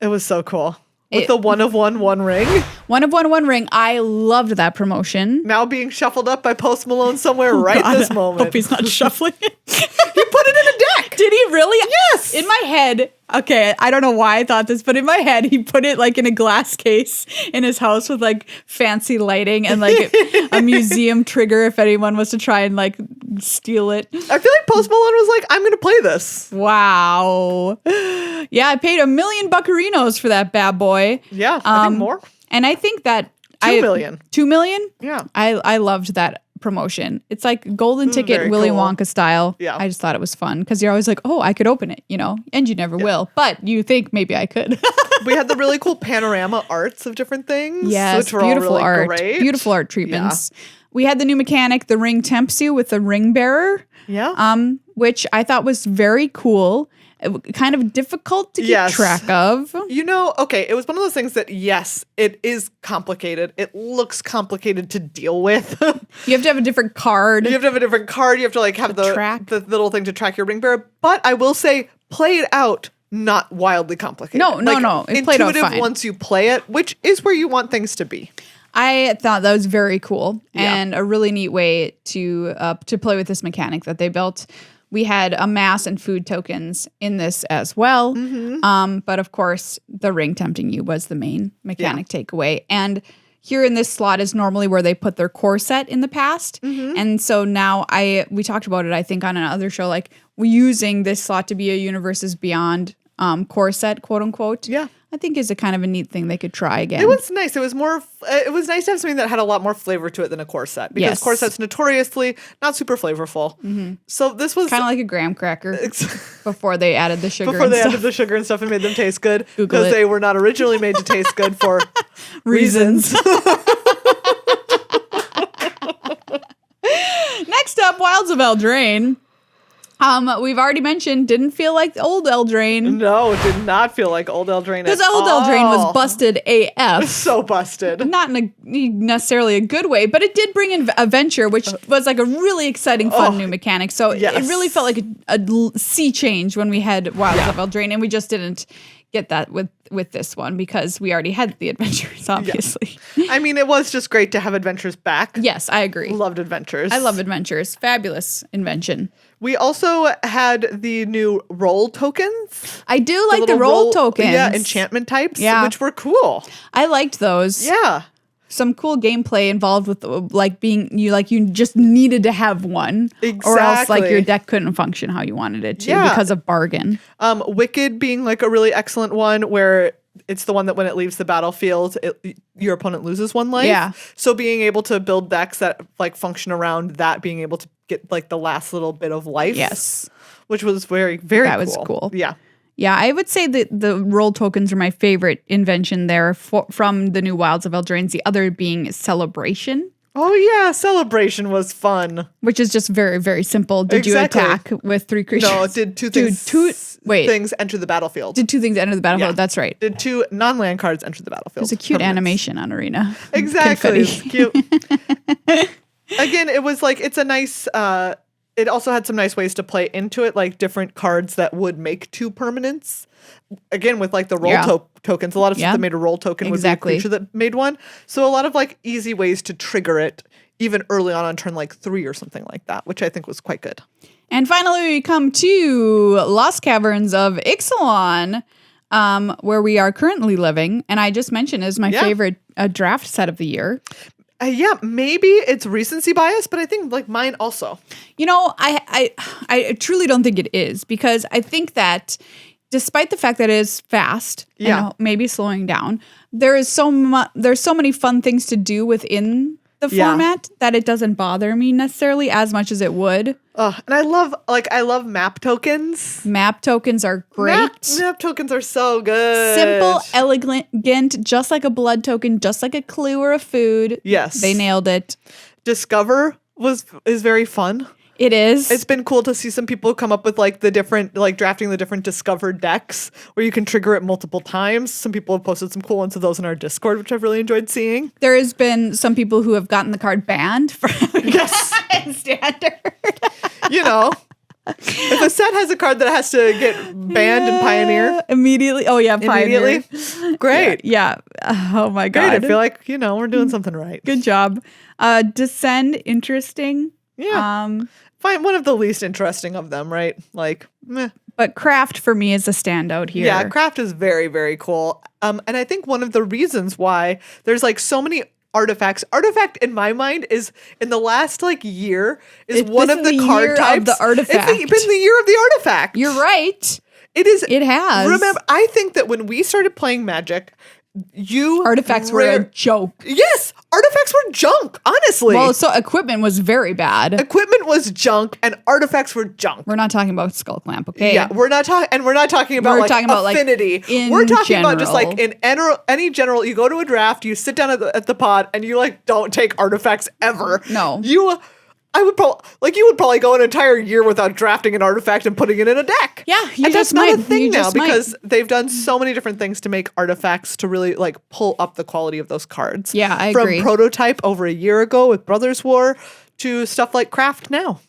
[SPEAKER 2] was so cool. With the 1 of 1 1 ring.
[SPEAKER 1] 1 of 1 1 ring. I loved that promotion.
[SPEAKER 2] Now being shuffled up by Post Malone somewhere this moment.
[SPEAKER 1] I hope he's not shuffling it.
[SPEAKER 2] He put it in a deck.
[SPEAKER 1] Did he really?
[SPEAKER 2] Yes.
[SPEAKER 1] In my head. Okay, I don't know why I thought this, but in my head, he put it in a glass case in his house with fancy lighting and a museum trigger if anyone was to try and steal it.
[SPEAKER 2] I feel like Post Malone was like, I'm going to play this.
[SPEAKER 1] Wow. Yeah, I paid $1 million buccarinos for that bad boy.
[SPEAKER 2] Yeah, I think more.
[SPEAKER 1] And I think that
[SPEAKER 2] 2 million.
[SPEAKER 1] 2 million?
[SPEAKER 2] Yeah.
[SPEAKER 1] I loved that promotion. It's like golden ticket Willy Wonka style.
[SPEAKER 2] Yeah.
[SPEAKER 1] I just thought it was fun because you're always like, oh, I could open it, and you never will. But you think maybe I could.
[SPEAKER 2] We had the really cool panorama arts of different things.
[SPEAKER 1] Yes,
[SPEAKER 2] which were
[SPEAKER 1] beautiful
[SPEAKER 2] all really
[SPEAKER 1] art.
[SPEAKER 2] great.
[SPEAKER 1] Beautiful art treatments. Yeah. We had the new mechanic, the ring tempts you with the ring bearer.
[SPEAKER 2] Yeah.
[SPEAKER 1] Which I thought was very cool. Kind of difficult to keep track of.
[SPEAKER 2] Okay, it was one of those things that, yes, it is complicated. It looks complicated to deal with.
[SPEAKER 1] You have to have a different card.
[SPEAKER 2] You have to have have the little thing to track your ring bearer. But I will say, play it out, not wildly complicated.
[SPEAKER 1] No. It played out fine.
[SPEAKER 2] Once you play it, which is where you want things to be.
[SPEAKER 1] I thought that was very cool and a really neat way to play with this mechanic that they built. We had a mass and food tokens in this as well. Mm-hmm. But of course, the ring tempting you was the main mechanic takeaway. And here in this slot is normally where they put their core set in the past. Mm-hmm. And so now we talked about it, I think, on another show, we're using this slot to be a Universes Beyond core set, quote unquote.
[SPEAKER 2] Yeah.
[SPEAKER 1] I think is a kind of a neat thing they could try again.
[SPEAKER 2] It was nice. It was nice to have something that had a lot more flavor to it than a core set, because core sets notoriously not super flavorful. So this was
[SPEAKER 1] kind of like a graham cracker before they added the sugar.
[SPEAKER 2] Added the sugar and stuff and made them taste good, because they were not originally made to taste good for reasons.
[SPEAKER 1] Next up, Wilds of Eldraine. We've already mentioned, didn't feel like old Eldraine.
[SPEAKER 2] No, it did not feel like old Eldraine
[SPEAKER 1] because old Eldraine was busted AF.
[SPEAKER 2] So busted.
[SPEAKER 1] Not in necessarily a good way, but it did bring in Adventure, which was like a really exciting, fun new mechanic. So it really felt like a sea change when we had Wilds of Eldraine, and we just didn't get that with this one because we already had the Adventures, obviously.
[SPEAKER 2] I mean, it was just great to have Adventures back.
[SPEAKER 1] Yes, I agree.
[SPEAKER 2] Loved Adventures.
[SPEAKER 1] I love Adventures. Fabulous invention.
[SPEAKER 2] We also had the new roll tokens.
[SPEAKER 1] I do like the roll tokens.
[SPEAKER 2] Yeah, enchantment types, which were cool.
[SPEAKER 1] I liked those.
[SPEAKER 2] Yeah.
[SPEAKER 1] Some cool gameplay involved with you just needed to have one.
[SPEAKER 2] Exactly.
[SPEAKER 1] Or else your deck couldn't function how you wanted it to because of bargain.
[SPEAKER 2] Wicked being like a really excellent one where it's the one that when it leaves the battlefield, your opponent loses one life.
[SPEAKER 1] Yeah.
[SPEAKER 2] So being able to build decks that function around that, being able to get the last little bit of life.
[SPEAKER 1] Yes.
[SPEAKER 2] Which was very, very cool.
[SPEAKER 1] That was cool.
[SPEAKER 2] Yeah.
[SPEAKER 1] Yeah, I would say that the roll tokens are my favorite invention there from the new Wilds of Eldraine. The other being Celebration.
[SPEAKER 2] Oh yeah, Celebration was fun.
[SPEAKER 1] Which is just very, very simple. Did you attack with 3 creatures?
[SPEAKER 2] No, it did two things. Things enter the battlefield.
[SPEAKER 1] Did 2 things enter the battlefield? Yeah. That's right.
[SPEAKER 2] Did 2 non-land cards enter the battlefield?
[SPEAKER 1] There's a cute animation on Arena.
[SPEAKER 2] Exactly. It's cute. Again, it was it's a nice... it also had some nice ways to play into it, like different cards that would make 2 permanents. Again, with the roll tokens, a lot of stuff that made a roll token would be a creature that made one. So a lot of easy ways to trigger it, even early on turn 3 or something like that, which I think was quite good.
[SPEAKER 1] And finally, we come to Lost Caverns of Ixalan, where we are currently living, and I just mentioned is my favorite draft set of the year.
[SPEAKER 2] Yeah, maybe it's recency bias, but I think mine also.
[SPEAKER 1] You know, I truly don't think it is, because I think that despite the fact that it is fast and maybe slowing down, there's so many fun things to do within the format that it doesn't bother me necessarily as much as it would.
[SPEAKER 2] And I love map tokens.
[SPEAKER 1] Map tokens are great.
[SPEAKER 2] Map tokens are so good.
[SPEAKER 1] Simple, elegant, just like a blood token, just like a clue or a food.
[SPEAKER 2] Yes.
[SPEAKER 1] They nailed it.
[SPEAKER 2] Discover is very fun.
[SPEAKER 1] It is.
[SPEAKER 2] It's been cool to see some people come up with the different, drafting the different discovered decks where you can trigger it multiple times. Some people have posted some cool ones of those in our Discord, which I've really enjoyed seeing.
[SPEAKER 1] There has been some people who have gotten the card banned from Standard.
[SPEAKER 2] You know, if a set has a card that has to get banned in Pioneer.
[SPEAKER 1] Immediately. Oh, yeah, Pioneer.
[SPEAKER 2] Immediately. Great.
[SPEAKER 1] Yeah. Oh, my God.
[SPEAKER 2] Great. I feel like, we're doing something right.
[SPEAKER 1] Good job. Descend, interesting.
[SPEAKER 2] Yeah. Find one of the least interesting of them, right? Meh.
[SPEAKER 1] But Craft for me is a standout here.
[SPEAKER 2] Yeah, Craft is very, very cool. And I think one of the reasons why there's so many artifacts. Artifact in my mind is in the last year is one of the card types.
[SPEAKER 1] Of the artifact.
[SPEAKER 2] It's been the year of the artifact.
[SPEAKER 1] You're right.
[SPEAKER 2] It is.
[SPEAKER 1] It has.
[SPEAKER 2] Remember, I think that when we started playing Magic,
[SPEAKER 1] artifacts were a joke.
[SPEAKER 2] Yes, artifacts were junk, honestly.
[SPEAKER 1] Well, so equipment was very bad.
[SPEAKER 2] Equipment was junk and artifacts were junk.
[SPEAKER 1] We're not talking about Skull Clamp, okay?
[SPEAKER 2] Yeah, we're not talking about affinity. We're talking about just in any general, you go to a draft, you sit down at the pod and you don't take artifacts ever.
[SPEAKER 1] No.
[SPEAKER 2] I would probably you would probably go an entire year without drafting an artifact and putting it in a deck.
[SPEAKER 1] Yeah,
[SPEAKER 2] and that's not a thing now because they've done so many different things to make artifacts to really pull up the quality of those cards.
[SPEAKER 1] Yeah, I agree.
[SPEAKER 2] From Prototype over a year ago with Brothers War to stuff like Craft now.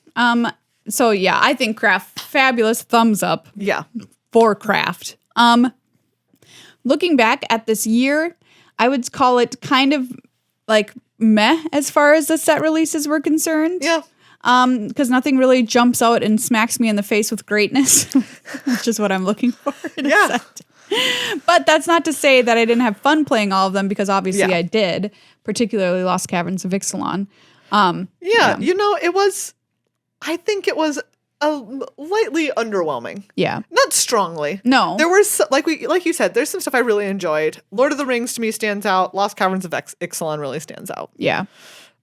[SPEAKER 1] So yeah, I think Craft fabulous. Thumbs up.
[SPEAKER 2] Yeah,
[SPEAKER 1] for Craft. Looking back at this year, I would call it kind of meh as far as the set releases were concerned.
[SPEAKER 2] Yeah.
[SPEAKER 1] Because nothing really jumps out and smacks me in the face with greatness, which is what I'm looking for in a set. But that's not to say that I didn't have fun playing all of them, because obviously I did, particularly Lost Caverns of Ixalan.
[SPEAKER 2] It was, I think it was lightly underwhelming.
[SPEAKER 1] Yeah.
[SPEAKER 2] Not strongly.
[SPEAKER 1] No.
[SPEAKER 2] There were, like you said, there's some stuff I really enjoyed. Lord of the Rings to me stands out. Lost Caverns of Ixalan really stands out.
[SPEAKER 1] Yeah.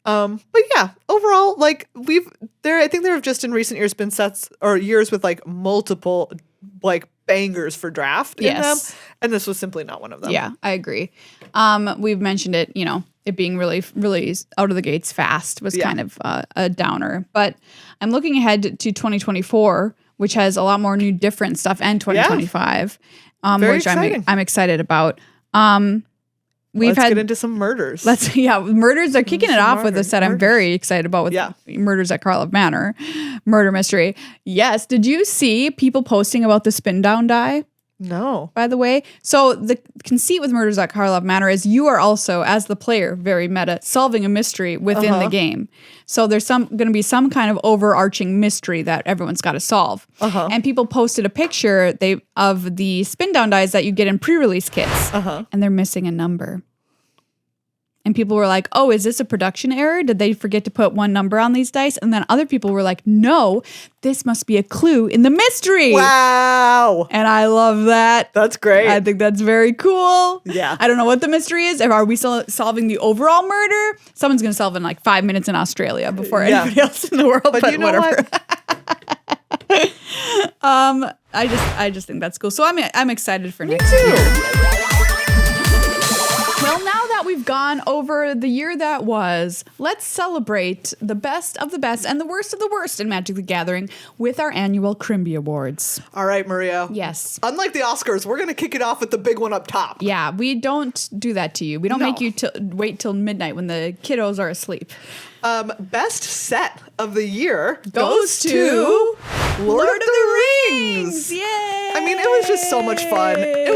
[SPEAKER 2] But yeah, overall, like I think there have just in recent years been sets or years with like multiple like bangers for draft in them, and this was simply not one of them.
[SPEAKER 1] Yeah, I agree. We've mentioned it, it being really, really out of the gates fast was kind of a downer. But I'm looking ahead to 2024, which has a lot more new different stuff, and 2025,
[SPEAKER 2] Very
[SPEAKER 1] which
[SPEAKER 2] exciting.
[SPEAKER 1] I'm excited about.
[SPEAKER 2] Let's get into some murders.
[SPEAKER 1] Murders are kicking it off with a set I'm very excited about with Murders at Karlov Manor, murder mystery. Yes, did you see people posting about the spin down die?
[SPEAKER 2] No.
[SPEAKER 1] By the way, so the conceit with Murders at Karlov Manor is you are also, as the player, very meta, solving a mystery within the game. So there's going to be some kind of overarching mystery that everyone's got to solve. And people posted a picture of the spin down dies that you get in pre-release kits, and they're missing a number. And people were like, oh, is this a production error? Did they forget to put one number on these dice? And then other people were like, no, this must be a clue in the mystery.
[SPEAKER 2] Wow.
[SPEAKER 1] And I love that.
[SPEAKER 2] That's great.
[SPEAKER 1] I think that's very cool.
[SPEAKER 2] Yeah.
[SPEAKER 1] I don't know what the mystery is. Are we still solving the overall murder? Someone's going to solve in like 5 minutes in Australia before anybody else in the world. But
[SPEAKER 2] you know
[SPEAKER 1] whatever.
[SPEAKER 2] what?
[SPEAKER 1] I just think that's cool. So I'm excited for next year. Well, now that we've gone over the year that was, let's celebrate the best of the best and the worst of the worst in Magic the Gathering with our annual Chrimby Awards.
[SPEAKER 2] All right, Maria.
[SPEAKER 1] Yes.
[SPEAKER 2] Unlike the Oscars, we're going to kick it off with the big one up top.
[SPEAKER 1] Yeah, we don't do that to you. We don't make you wait till midnight when the kiddos are asleep.
[SPEAKER 2] Best set of the year
[SPEAKER 1] Goes to
[SPEAKER 2] Lord of the Rings.
[SPEAKER 1] Yay!
[SPEAKER 2] I mean, it was just so much fun. It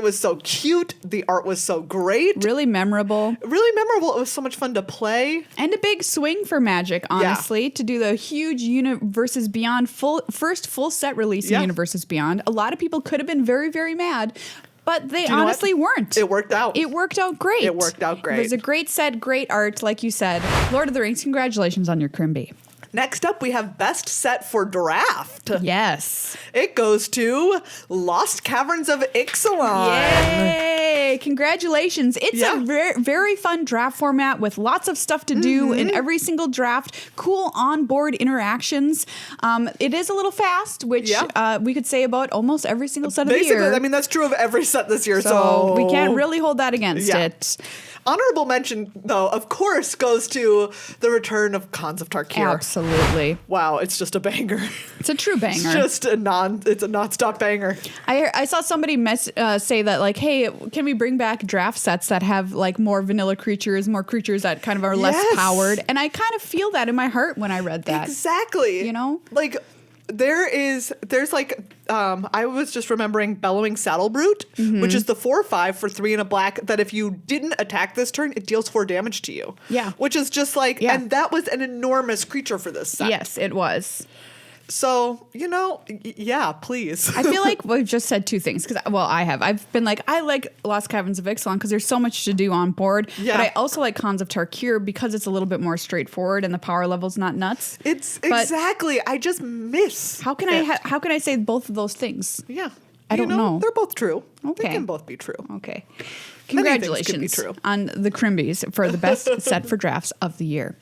[SPEAKER 2] was so cute. The art was so great.
[SPEAKER 1] Really memorable.
[SPEAKER 2] Really memorable. It was so much fun to play.
[SPEAKER 1] And a big swing for Magic, honestly, to do the huge Universes Beyond first full set release in Universes Beyond. A lot of people could have been very, very mad. But they honestly weren't.
[SPEAKER 2] It worked out.
[SPEAKER 1] It worked out great.
[SPEAKER 2] It worked out great.
[SPEAKER 1] It was a great set, great art, like you said. Lord of the Rings, congratulations on your Chrimby.
[SPEAKER 2] Next up, we have Best Set for Draft.
[SPEAKER 1] Yes.
[SPEAKER 2] It goes to Lost Caverns of Ixalan.
[SPEAKER 1] Yay! Congratulations. It's a very, very fun draft format with lots of stuff to do in every single draft. Cool onboard interactions. It is a little fast, which we could say about almost every single set of the year.
[SPEAKER 2] I mean, that's true of every set this year.
[SPEAKER 1] So we can't really hold that against it.
[SPEAKER 2] Honorable mention, though, of course, goes to the return of Khans of Tarkir.
[SPEAKER 1] Absolutely.
[SPEAKER 2] Wow, it's just a banger.
[SPEAKER 1] It's a true banger.
[SPEAKER 2] It's a non-stop banger.
[SPEAKER 1] I saw somebody say that, like, hey, can we bring back draft sets that have like more vanilla creatures, more creatures that kind of are less powered? And I kind of feel that in my heart when I read that.
[SPEAKER 2] Exactly.
[SPEAKER 1] You know?
[SPEAKER 2] Like, there's like I was just remembering Bellowing Saddle Brute, which is the 4/5 for 3 and a black that if you didn't attack this turn, it deals 4 damage to you.
[SPEAKER 1] Yeah.
[SPEAKER 2] Which is just like, and that was an enormous creature for this set.
[SPEAKER 1] Yes, it was.
[SPEAKER 2] So, please.
[SPEAKER 1] I feel like we've just said two things because, I've been like, I like Lost Caverns of Ixalan because there's so much to do on board. Yeah. But I also like Khans of Tarkir because it's a little bit more straightforward and the power level's not nuts.
[SPEAKER 2] Exactly. I just miss.
[SPEAKER 1] How can I say both of those things?
[SPEAKER 2] Yeah.
[SPEAKER 1] I don't know.
[SPEAKER 2] They're both true.
[SPEAKER 1] Okay.
[SPEAKER 2] They can both be true.
[SPEAKER 1] Okay. Congratulations on the Crimbys for the best set for drafts of the year.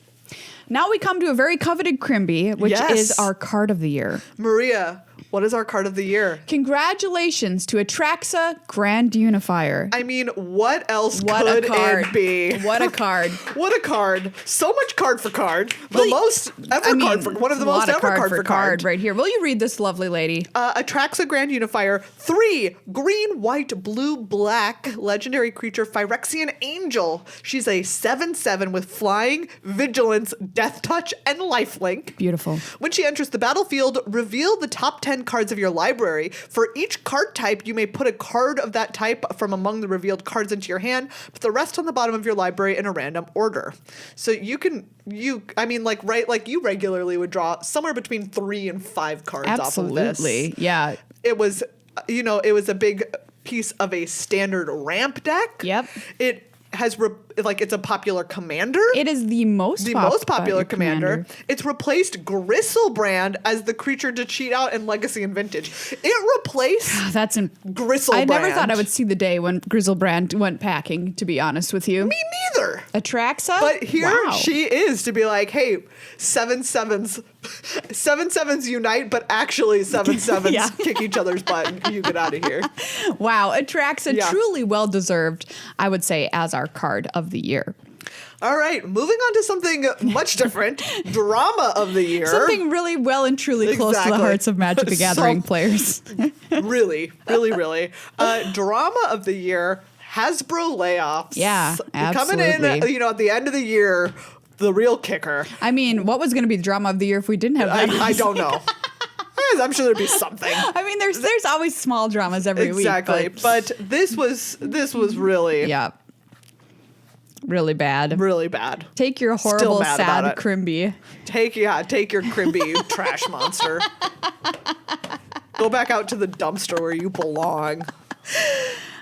[SPEAKER 1] Now we come to a very coveted Chrimby, which is our card of the year.
[SPEAKER 2] Maria, what is our card of the year?
[SPEAKER 1] Congratulations to Atraxa Grand Unifier.
[SPEAKER 2] I mean, what else could it be?
[SPEAKER 1] What a card.
[SPEAKER 2] What a card. So much card for card. One of the most ever card for card.
[SPEAKER 1] Right here. Will you read this lovely lady?
[SPEAKER 2] Atraxa Grand Unifier, 3 green, white, blue, black, legendary creature, Phyrexian Angel. She's a 7/7 with flying, vigilance, death touch, and lifelink.
[SPEAKER 1] Beautiful.
[SPEAKER 2] When she enters the battlefield, reveal the top 10 cards of your library. For each card type, you may put a card of that type from among the revealed cards into your hand, put the rest on the bottom of your library in a random order. So you regularly would draw somewhere between 3 and 5 cards off of this.
[SPEAKER 1] Absolutely. Yeah.
[SPEAKER 2] It was a big piece of a standard ramp deck.
[SPEAKER 1] Yep.
[SPEAKER 2] it's a popular commander.
[SPEAKER 1] It is the most
[SPEAKER 2] popular commander. It's replaced Gristlebrand as the creature to cheat out in Legacy and Vintage. It replaced Gristlebrand.
[SPEAKER 1] I never thought I would see the day when Grizzlebrand went packing, to be honest with you.
[SPEAKER 2] Me neither.
[SPEAKER 1] Atraxa?
[SPEAKER 2] But here she is to be like, hey, 7/7s unite, but actually 7/7s kick each other's butt and you get out of here.
[SPEAKER 1] Wow. Atraxa, truly well-deserved, I would say, as our card of the year.
[SPEAKER 2] All right, moving on to something much different. Drama of the year.
[SPEAKER 1] Something really well and truly close to the hearts of Magic the Gathering players.
[SPEAKER 2] Really. Drama of the year, Hasbro layoffs.
[SPEAKER 1] Yeah, absolutely.
[SPEAKER 2] Coming in, at the end of the year, the real kicker.
[SPEAKER 1] I mean, what was going to be the drama of the year if we didn't have
[SPEAKER 2] I don't know. I'm sure there'd be something.
[SPEAKER 1] I mean, there's always small dramas every week.
[SPEAKER 2] Exactly. But this was really
[SPEAKER 1] really bad.
[SPEAKER 2] Really bad.
[SPEAKER 1] Take your horrible, sad Chrimby.
[SPEAKER 2] Take your Chrimby, you trash monster. Go back out to the dumpster where you belong.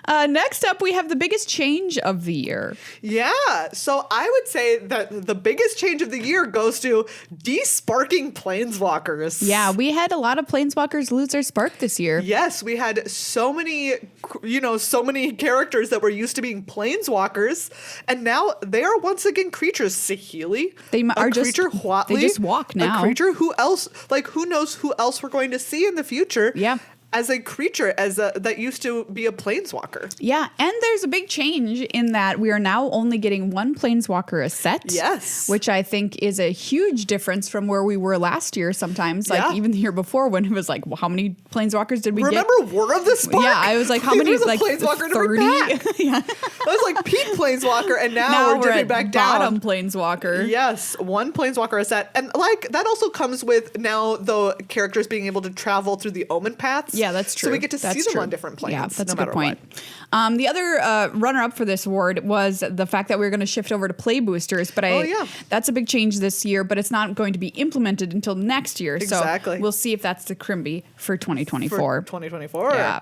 [SPEAKER 1] Next up, we have the biggest change of the year.
[SPEAKER 2] Yeah. So I would say that the biggest change of the year goes to de-sparking planeswalkers.
[SPEAKER 1] Yeah, we had a lot of planeswalkers lose their spark this year.
[SPEAKER 2] Yes, we had so many characters that were used to being planeswalkers, and now they are once again creatures. Saheeli, Huatli,
[SPEAKER 1] they just walk now.
[SPEAKER 2] A creature who knows who else we're going to see in the future.
[SPEAKER 1] Yeah.
[SPEAKER 2] As a creature, that used to be a planeswalker.
[SPEAKER 1] Yeah, and there's a big change in that we are now only getting one planeswalker a set.
[SPEAKER 2] Yes.
[SPEAKER 1] Which I think is a huge difference from where we were last year sometimes. Even the year before when it was like, well, how many planeswalkers did we get?
[SPEAKER 2] Remember War of the Spark?
[SPEAKER 1] Yeah, I was like, how many? Like
[SPEAKER 2] planeswalker
[SPEAKER 1] 30?
[SPEAKER 2] Yeah. That was like peak planeswalker, and now we're dipping back down.
[SPEAKER 1] Bottom planeswalker.
[SPEAKER 2] Yes, one planeswalker a set. And that also comes with now the characters being able to travel through the omen paths.
[SPEAKER 1] Yeah, that's true.
[SPEAKER 2] So we get to see them on different planes.
[SPEAKER 1] Yeah, that's a good point. The other runner-up for this award was the fact that we were going to shift over to play boosters, but that's a big change this year, but it's not going to be implemented until next year.
[SPEAKER 2] Exactly.
[SPEAKER 1] So we'll see if that's the Chrimby for 2024.
[SPEAKER 2] For 2024.
[SPEAKER 1] Yeah.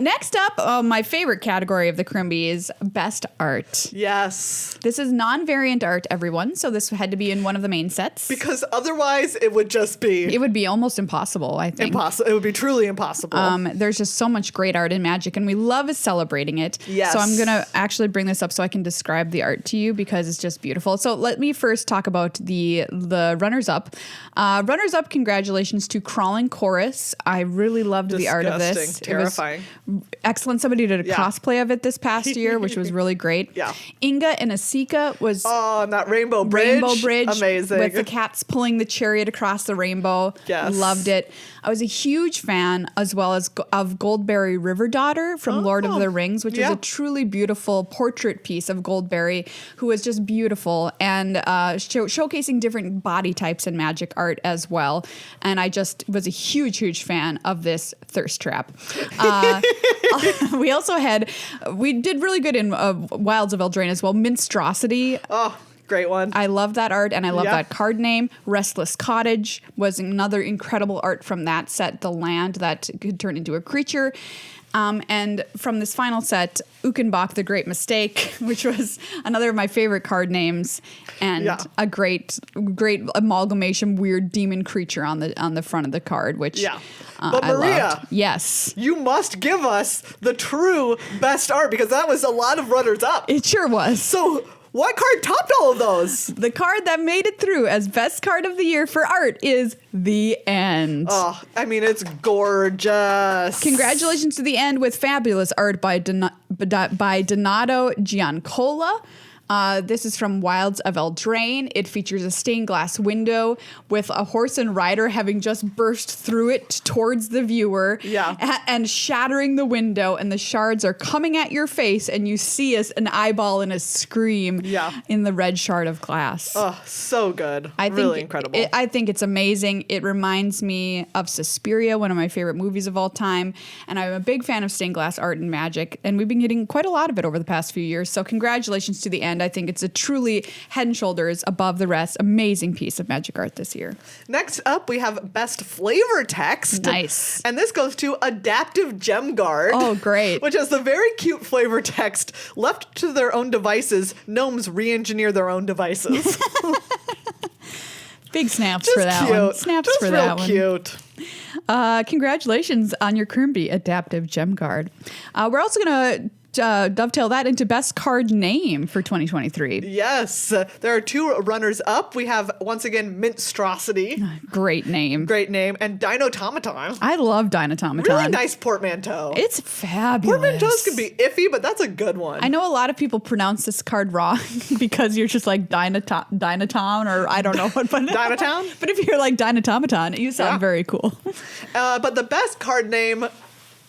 [SPEAKER 1] Next up, my favorite category of the Chrimby is Best Art.
[SPEAKER 2] Yes.
[SPEAKER 1] This is non-variant art, everyone, so this had to be in one of the main sets.
[SPEAKER 2] Because otherwise it would just be...
[SPEAKER 1] It would be almost impossible, I think.
[SPEAKER 2] It would be truly impossible.
[SPEAKER 1] There's just so much great art in Magic, and we love celebrating it.
[SPEAKER 2] Yes.
[SPEAKER 1] So I'm going to actually bring this up so I can describe the art to you because it's just beautiful. So let me first talk about the runners-up. Runners-up, congratulations to Crawling Chorus. I really loved the art of this.
[SPEAKER 2] Terrifying.
[SPEAKER 1] It was excellent. Somebody did a cosplay of it this past year, which was really great.
[SPEAKER 2] Yeah.
[SPEAKER 1] Inga and Asika was...
[SPEAKER 2] Oh, and that Rainbow Bridge. Amazing.
[SPEAKER 1] With the cats pulling the chariot across the rainbow.
[SPEAKER 2] Yes.
[SPEAKER 1] Loved it. I was a huge fan as well as of Goldberry River Daughter from Lord of the Rings, which is a truly beautiful portrait piece of Goldberry, who is just beautiful and showcasing different body types in Magic art as well. And I just was a huge fan of this thirst trap. We did really good in Wilds of Eldraine as well. Minstrosity.
[SPEAKER 2] Oh, great one.
[SPEAKER 1] I love that art, and I love that card name. Restless Cottage was another incredible art from that set, the land that could turn into a creature. And from this final set, Ukenbach, the Great Mistake, which was another of my favorite card names, and a great amalgamation, weird demon creature on the front of the card, which
[SPEAKER 2] but Maria,
[SPEAKER 1] yes,
[SPEAKER 2] you must give us the true best art because that was a lot of runners up.
[SPEAKER 1] It sure was.
[SPEAKER 2] So what card topped all of those?
[SPEAKER 1] The card that made it through as best card of the year for art is The End.
[SPEAKER 2] Oh, I mean, it's gorgeous.
[SPEAKER 1] Congratulations to The End with fabulous art by Donato Giancola. This is from Wilds of Eldraine. It features a stained glass window with a horse and rider having just burst through it towards the viewer and shattering the window, and the shards are coming at your face, and you see an eyeball and a scream in the red shard of glass.
[SPEAKER 2] Oh, so good. Really incredible.
[SPEAKER 1] I think it's amazing. It reminds me of Suspiria, one of my favorite movies of all time, and I'm a big fan of stained glass art and Magic, and we've been getting quite a lot of it over the past few years, so congratulations to The End. and I think it's a truly head and shoulders above the rest. Amazing piece of magic art this year.
[SPEAKER 2] Next up, we have Best Flavor Text.
[SPEAKER 1] Nice.
[SPEAKER 2] And this goes to Adaptive Gem Guard.
[SPEAKER 1] Oh, great.
[SPEAKER 2] Which has the very cute flavor text, left to their own devices, gnomes re-engineer their own devices.
[SPEAKER 1] Big snaps
[SPEAKER 2] Just
[SPEAKER 1] for that
[SPEAKER 2] cute.
[SPEAKER 1] one. Snaps
[SPEAKER 2] Just
[SPEAKER 1] for
[SPEAKER 2] real
[SPEAKER 1] that one.
[SPEAKER 2] cute.
[SPEAKER 1] Congratulations on your Chrimby Adaptive Gem Guard. We're also going to dovetail that into best card name for 2023.
[SPEAKER 2] Yes. There are two runners up. We have, once again, Minstrosity.
[SPEAKER 1] Great name.
[SPEAKER 2] Great name. And Dinotomaton.
[SPEAKER 1] I love Dinotomaton.
[SPEAKER 2] Really nice portmanteau.
[SPEAKER 1] It's fabulous.
[SPEAKER 2] Portmanteaus can be iffy, but that's a good one.
[SPEAKER 1] I know a lot of people pronounce this card wrong because you're just like Dinotown or I don't know what. But
[SPEAKER 2] Dinotown?
[SPEAKER 1] But if you're like Dinotomaton, you sound very cool.
[SPEAKER 2] But the best card name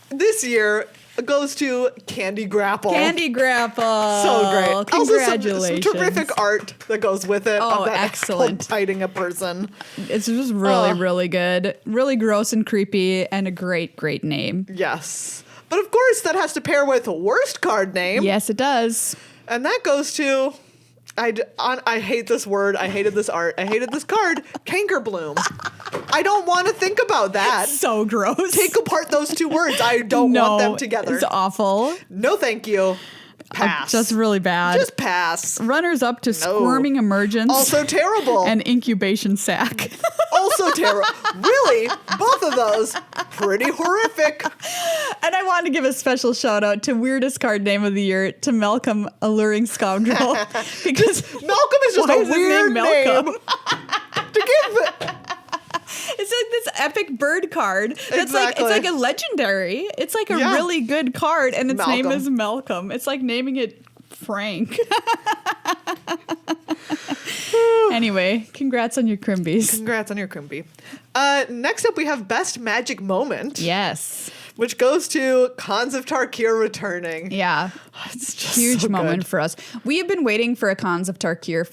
[SPEAKER 2] this year goes to Candy Grapple.
[SPEAKER 1] Candy Grapple.
[SPEAKER 2] So great.
[SPEAKER 1] Congratulations.
[SPEAKER 2] Also some terrific art that goes with it.
[SPEAKER 1] Oh,
[SPEAKER 2] of that
[SPEAKER 1] excellent.
[SPEAKER 2] Biting a person.
[SPEAKER 1] It's just really good. Really gross and creepy and a great name.
[SPEAKER 2] Yes. But of course, that has to pair with worst card name.
[SPEAKER 1] Yes, it does.
[SPEAKER 2] And that goes to... I hate this word. I hated this art. I hated this card. Cankerbloom. I don't want to think about that.
[SPEAKER 1] So gross.
[SPEAKER 2] Take apart those two words. I don't want them together.
[SPEAKER 1] It's awful.
[SPEAKER 2] No, thank you. Pass.
[SPEAKER 1] Just really bad.
[SPEAKER 2] Just pass.
[SPEAKER 1] Runners up to Squirming Emergence.
[SPEAKER 2] Also terrible.
[SPEAKER 1] And Incubation Sack.
[SPEAKER 2] Also terrible. Really? Both of those pretty horrific.
[SPEAKER 1] And I want to give a special shout out to weirdest card name of the year to Malcolm Alluring Scoundrel. Because
[SPEAKER 2] Malcolm is just
[SPEAKER 1] why
[SPEAKER 2] a
[SPEAKER 1] is his
[SPEAKER 2] weird name.
[SPEAKER 1] Malcolm?
[SPEAKER 2] To give
[SPEAKER 1] It's like this epic bird card. That's
[SPEAKER 2] Exactly.
[SPEAKER 1] it's like a legendary. It's like a really good card, and its name is Malcolm. It's like naming it Frank. Anyway, congrats on your Crimbys.
[SPEAKER 2] Congrats on your Chrimby. Next up, we have Best Magic Moment.
[SPEAKER 1] Yes.
[SPEAKER 2] Which goes to Khans of Tarkir returning.
[SPEAKER 1] Yeah.
[SPEAKER 2] It's just
[SPEAKER 1] Huge
[SPEAKER 2] so
[SPEAKER 1] moment
[SPEAKER 2] good.
[SPEAKER 1] for us. We have been waiting for a Khans of Tarkir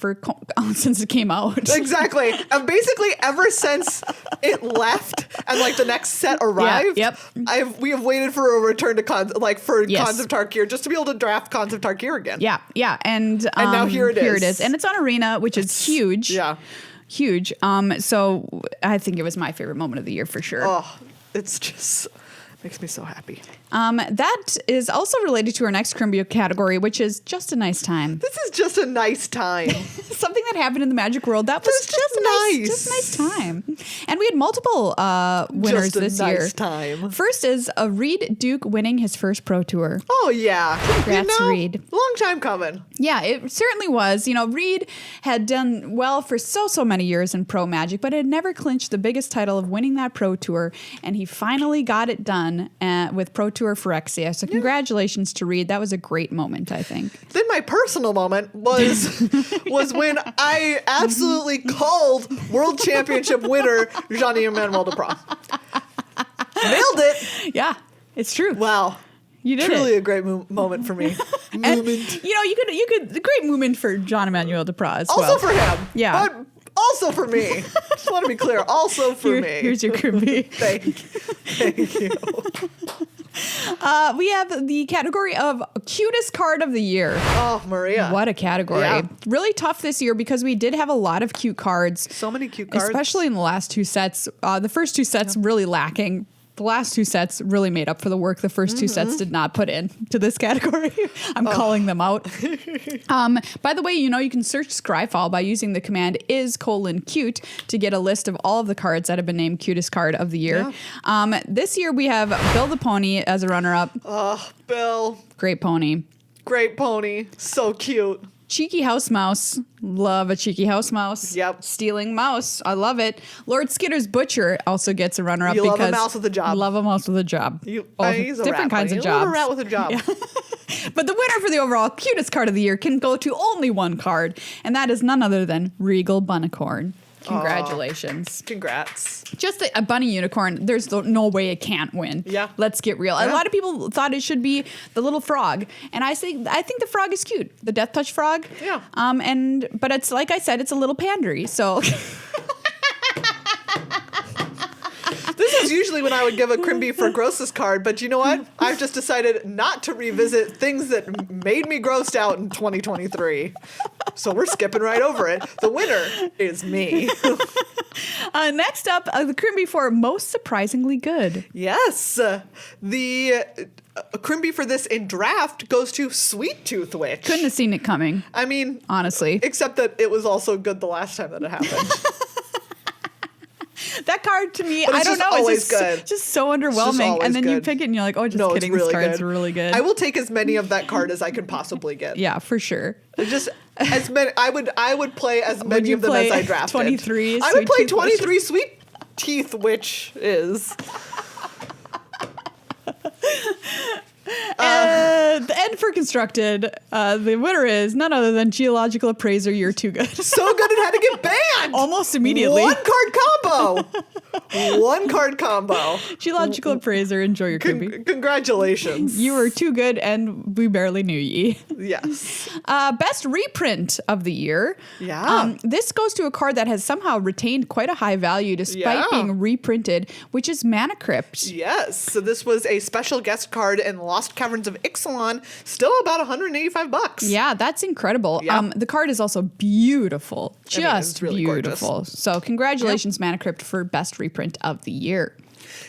[SPEAKER 1] since it came out.
[SPEAKER 2] Exactly. And basically ever since it left and like the next set arrived, we have waited for a return to Khans of Tarkir just to be able to draft Khans of Tarkir again.
[SPEAKER 1] Yeah. And
[SPEAKER 2] now here it is.
[SPEAKER 1] And it's on Arena, which is huge.
[SPEAKER 2] Yeah.
[SPEAKER 1] Huge. So I think it was my favorite moment of the year for sure.
[SPEAKER 2] Oh, it's just makes me so happy.
[SPEAKER 1] That is also related to our next Chrimby category, which is just a nice time.
[SPEAKER 2] This is just a nice time.
[SPEAKER 1] Something that happened in the magic world that was just a nice time. And we had multiple winners this year.
[SPEAKER 2] Just a nice time.
[SPEAKER 1] First is Reed Duke winning his first pro tour.
[SPEAKER 2] Oh yeah.
[SPEAKER 1] Congrats, Reed.
[SPEAKER 2] Long time coming.
[SPEAKER 1] Yeah, it certainly was. You know, Reed had done well for so many years in pro magic, but had never clinched the biggest title of winning that pro tour, and he finally got it done with Pro Tour Phyrexia. So congratulations to Reed. That was a great moment, I think.
[SPEAKER 2] Then my personal moment was when I absolutely called World Championship winner Jean-Emmanuel Duprat. Nailed it.
[SPEAKER 1] Yeah, it's true.
[SPEAKER 2] Wow.
[SPEAKER 1] You did
[SPEAKER 2] Truly
[SPEAKER 1] it.
[SPEAKER 2] a great moment for me.
[SPEAKER 1] And, you know, you could a great moment for Jean-Emmanuel Duprat as
[SPEAKER 2] also
[SPEAKER 1] well.
[SPEAKER 2] for him.
[SPEAKER 1] Yeah.
[SPEAKER 2] But also for me. Just want to be clear. Also for me.
[SPEAKER 1] Here's your Chrimby.
[SPEAKER 2] Thank you.
[SPEAKER 1] We have the category of Cutest Card of the Year.
[SPEAKER 2] Oh, Maria.
[SPEAKER 1] What a category.
[SPEAKER 2] Yeah.
[SPEAKER 1] Really tough this year because we did have a lot of cute cards.
[SPEAKER 2] So many cute cards.
[SPEAKER 1] Especially in the last two sets. The first two sets really lacking. The last two sets really made up for the work the first two sets did not put in to this category. I'm calling them out. By the way, you know, you can search Scryfall by using the command is:cute to get a list of all of the cards that have been named Cutest Card of the Year.
[SPEAKER 2] Yeah.
[SPEAKER 1] This year we have Bill the Pony as a runner-up.
[SPEAKER 2] Oh, Bill.
[SPEAKER 1] Great pony.
[SPEAKER 2] Great pony. So cute.
[SPEAKER 1] Cheeky House Mouse. Love a cheeky house mouse.
[SPEAKER 2] Yep.
[SPEAKER 1] Stealing mouse. I love it. Lord Skitter's Butcher also gets a runner-up
[SPEAKER 2] You
[SPEAKER 1] because
[SPEAKER 2] love a mouse with a job.
[SPEAKER 1] Love a mouse with a job.
[SPEAKER 2] He's a
[SPEAKER 1] different
[SPEAKER 2] rat,
[SPEAKER 1] kinds
[SPEAKER 2] buddy.
[SPEAKER 1] of
[SPEAKER 2] You love
[SPEAKER 1] jobs.
[SPEAKER 2] a rat with a job.
[SPEAKER 1] Yeah. But the winner for the overall Cutest Card of the Year can go to only one card, and that is none other than Regal Bunnicorn. Congratulations.
[SPEAKER 2] Congrats.
[SPEAKER 1] Just a bunny unicorn, there's no way it can't win.
[SPEAKER 2] Yeah.
[SPEAKER 1] Let's get real.
[SPEAKER 2] Yeah.
[SPEAKER 1] A lot of people thought it should be the little frog. And I think the frog is cute. The Death Touch frog.
[SPEAKER 2] Yeah.
[SPEAKER 1] But it's like I said, it's a little pandery. So
[SPEAKER 2] This was usually when I would give a Chrimby for grossest card, but you know what? I've just decided not to revisit things that made me grossed out in 2023. So we're skipping right over it. The winner is me.
[SPEAKER 1] Next up, the Chrimby for most surprisingly good.
[SPEAKER 2] Yes. The Chrimby for this in draft goes to Sweet Tooth Witch.
[SPEAKER 1] Couldn't have seen it coming.
[SPEAKER 2] I mean,
[SPEAKER 1] honestly.
[SPEAKER 2] Except that it was also good the last time that it happened.
[SPEAKER 1] That card to me,
[SPEAKER 2] But
[SPEAKER 1] I
[SPEAKER 2] it's
[SPEAKER 1] don't
[SPEAKER 2] just
[SPEAKER 1] know,
[SPEAKER 2] always
[SPEAKER 1] it's just,
[SPEAKER 2] good.
[SPEAKER 1] just so underwhelming.
[SPEAKER 2] always
[SPEAKER 1] And then you
[SPEAKER 2] good.
[SPEAKER 1] pick it and you're like, oh, just
[SPEAKER 2] No,
[SPEAKER 1] kidding.
[SPEAKER 2] it's really
[SPEAKER 1] This card's
[SPEAKER 2] good.
[SPEAKER 1] really good.
[SPEAKER 2] I will take as many of that card as I can possibly get.
[SPEAKER 1] Yeah, for sure.
[SPEAKER 2] Just as many. I would play as many
[SPEAKER 1] you
[SPEAKER 2] of them as
[SPEAKER 1] play
[SPEAKER 2] I drafted.
[SPEAKER 1] 23
[SPEAKER 2] I would
[SPEAKER 1] Sweet
[SPEAKER 2] play
[SPEAKER 1] Tooth Witch?
[SPEAKER 2] 23 Sweet Teeth Witch is.
[SPEAKER 1] And for constructed, the winner is none other than Geological Appraiser. You're too good.
[SPEAKER 2] So good it had to get banned.
[SPEAKER 1] Almost immediately.
[SPEAKER 2] One card combo. One card combo.
[SPEAKER 1] Geological Appraiser, enjoy your Chrimby.
[SPEAKER 2] Congratulations.
[SPEAKER 1] You were too good, and we barely knew ye.
[SPEAKER 2] Yes.
[SPEAKER 1] Best reprint of the year.
[SPEAKER 2] Yeah.
[SPEAKER 1] This goes to a card that has somehow retained quite a high value despite being reprinted, which is Mana Crypt.
[SPEAKER 2] Yes. So this was a special guest card in Lost Caverns of Ixalan, still about $185.
[SPEAKER 1] Yeah, that's incredible.
[SPEAKER 2] Yeah.
[SPEAKER 1] The card is also beautiful. Just
[SPEAKER 2] it's really
[SPEAKER 1] beautiful.
[SPEAKER 2] gorgeous.
[SPEAKER 1] So congratulations, Mana Crypt, for best reprint of the year.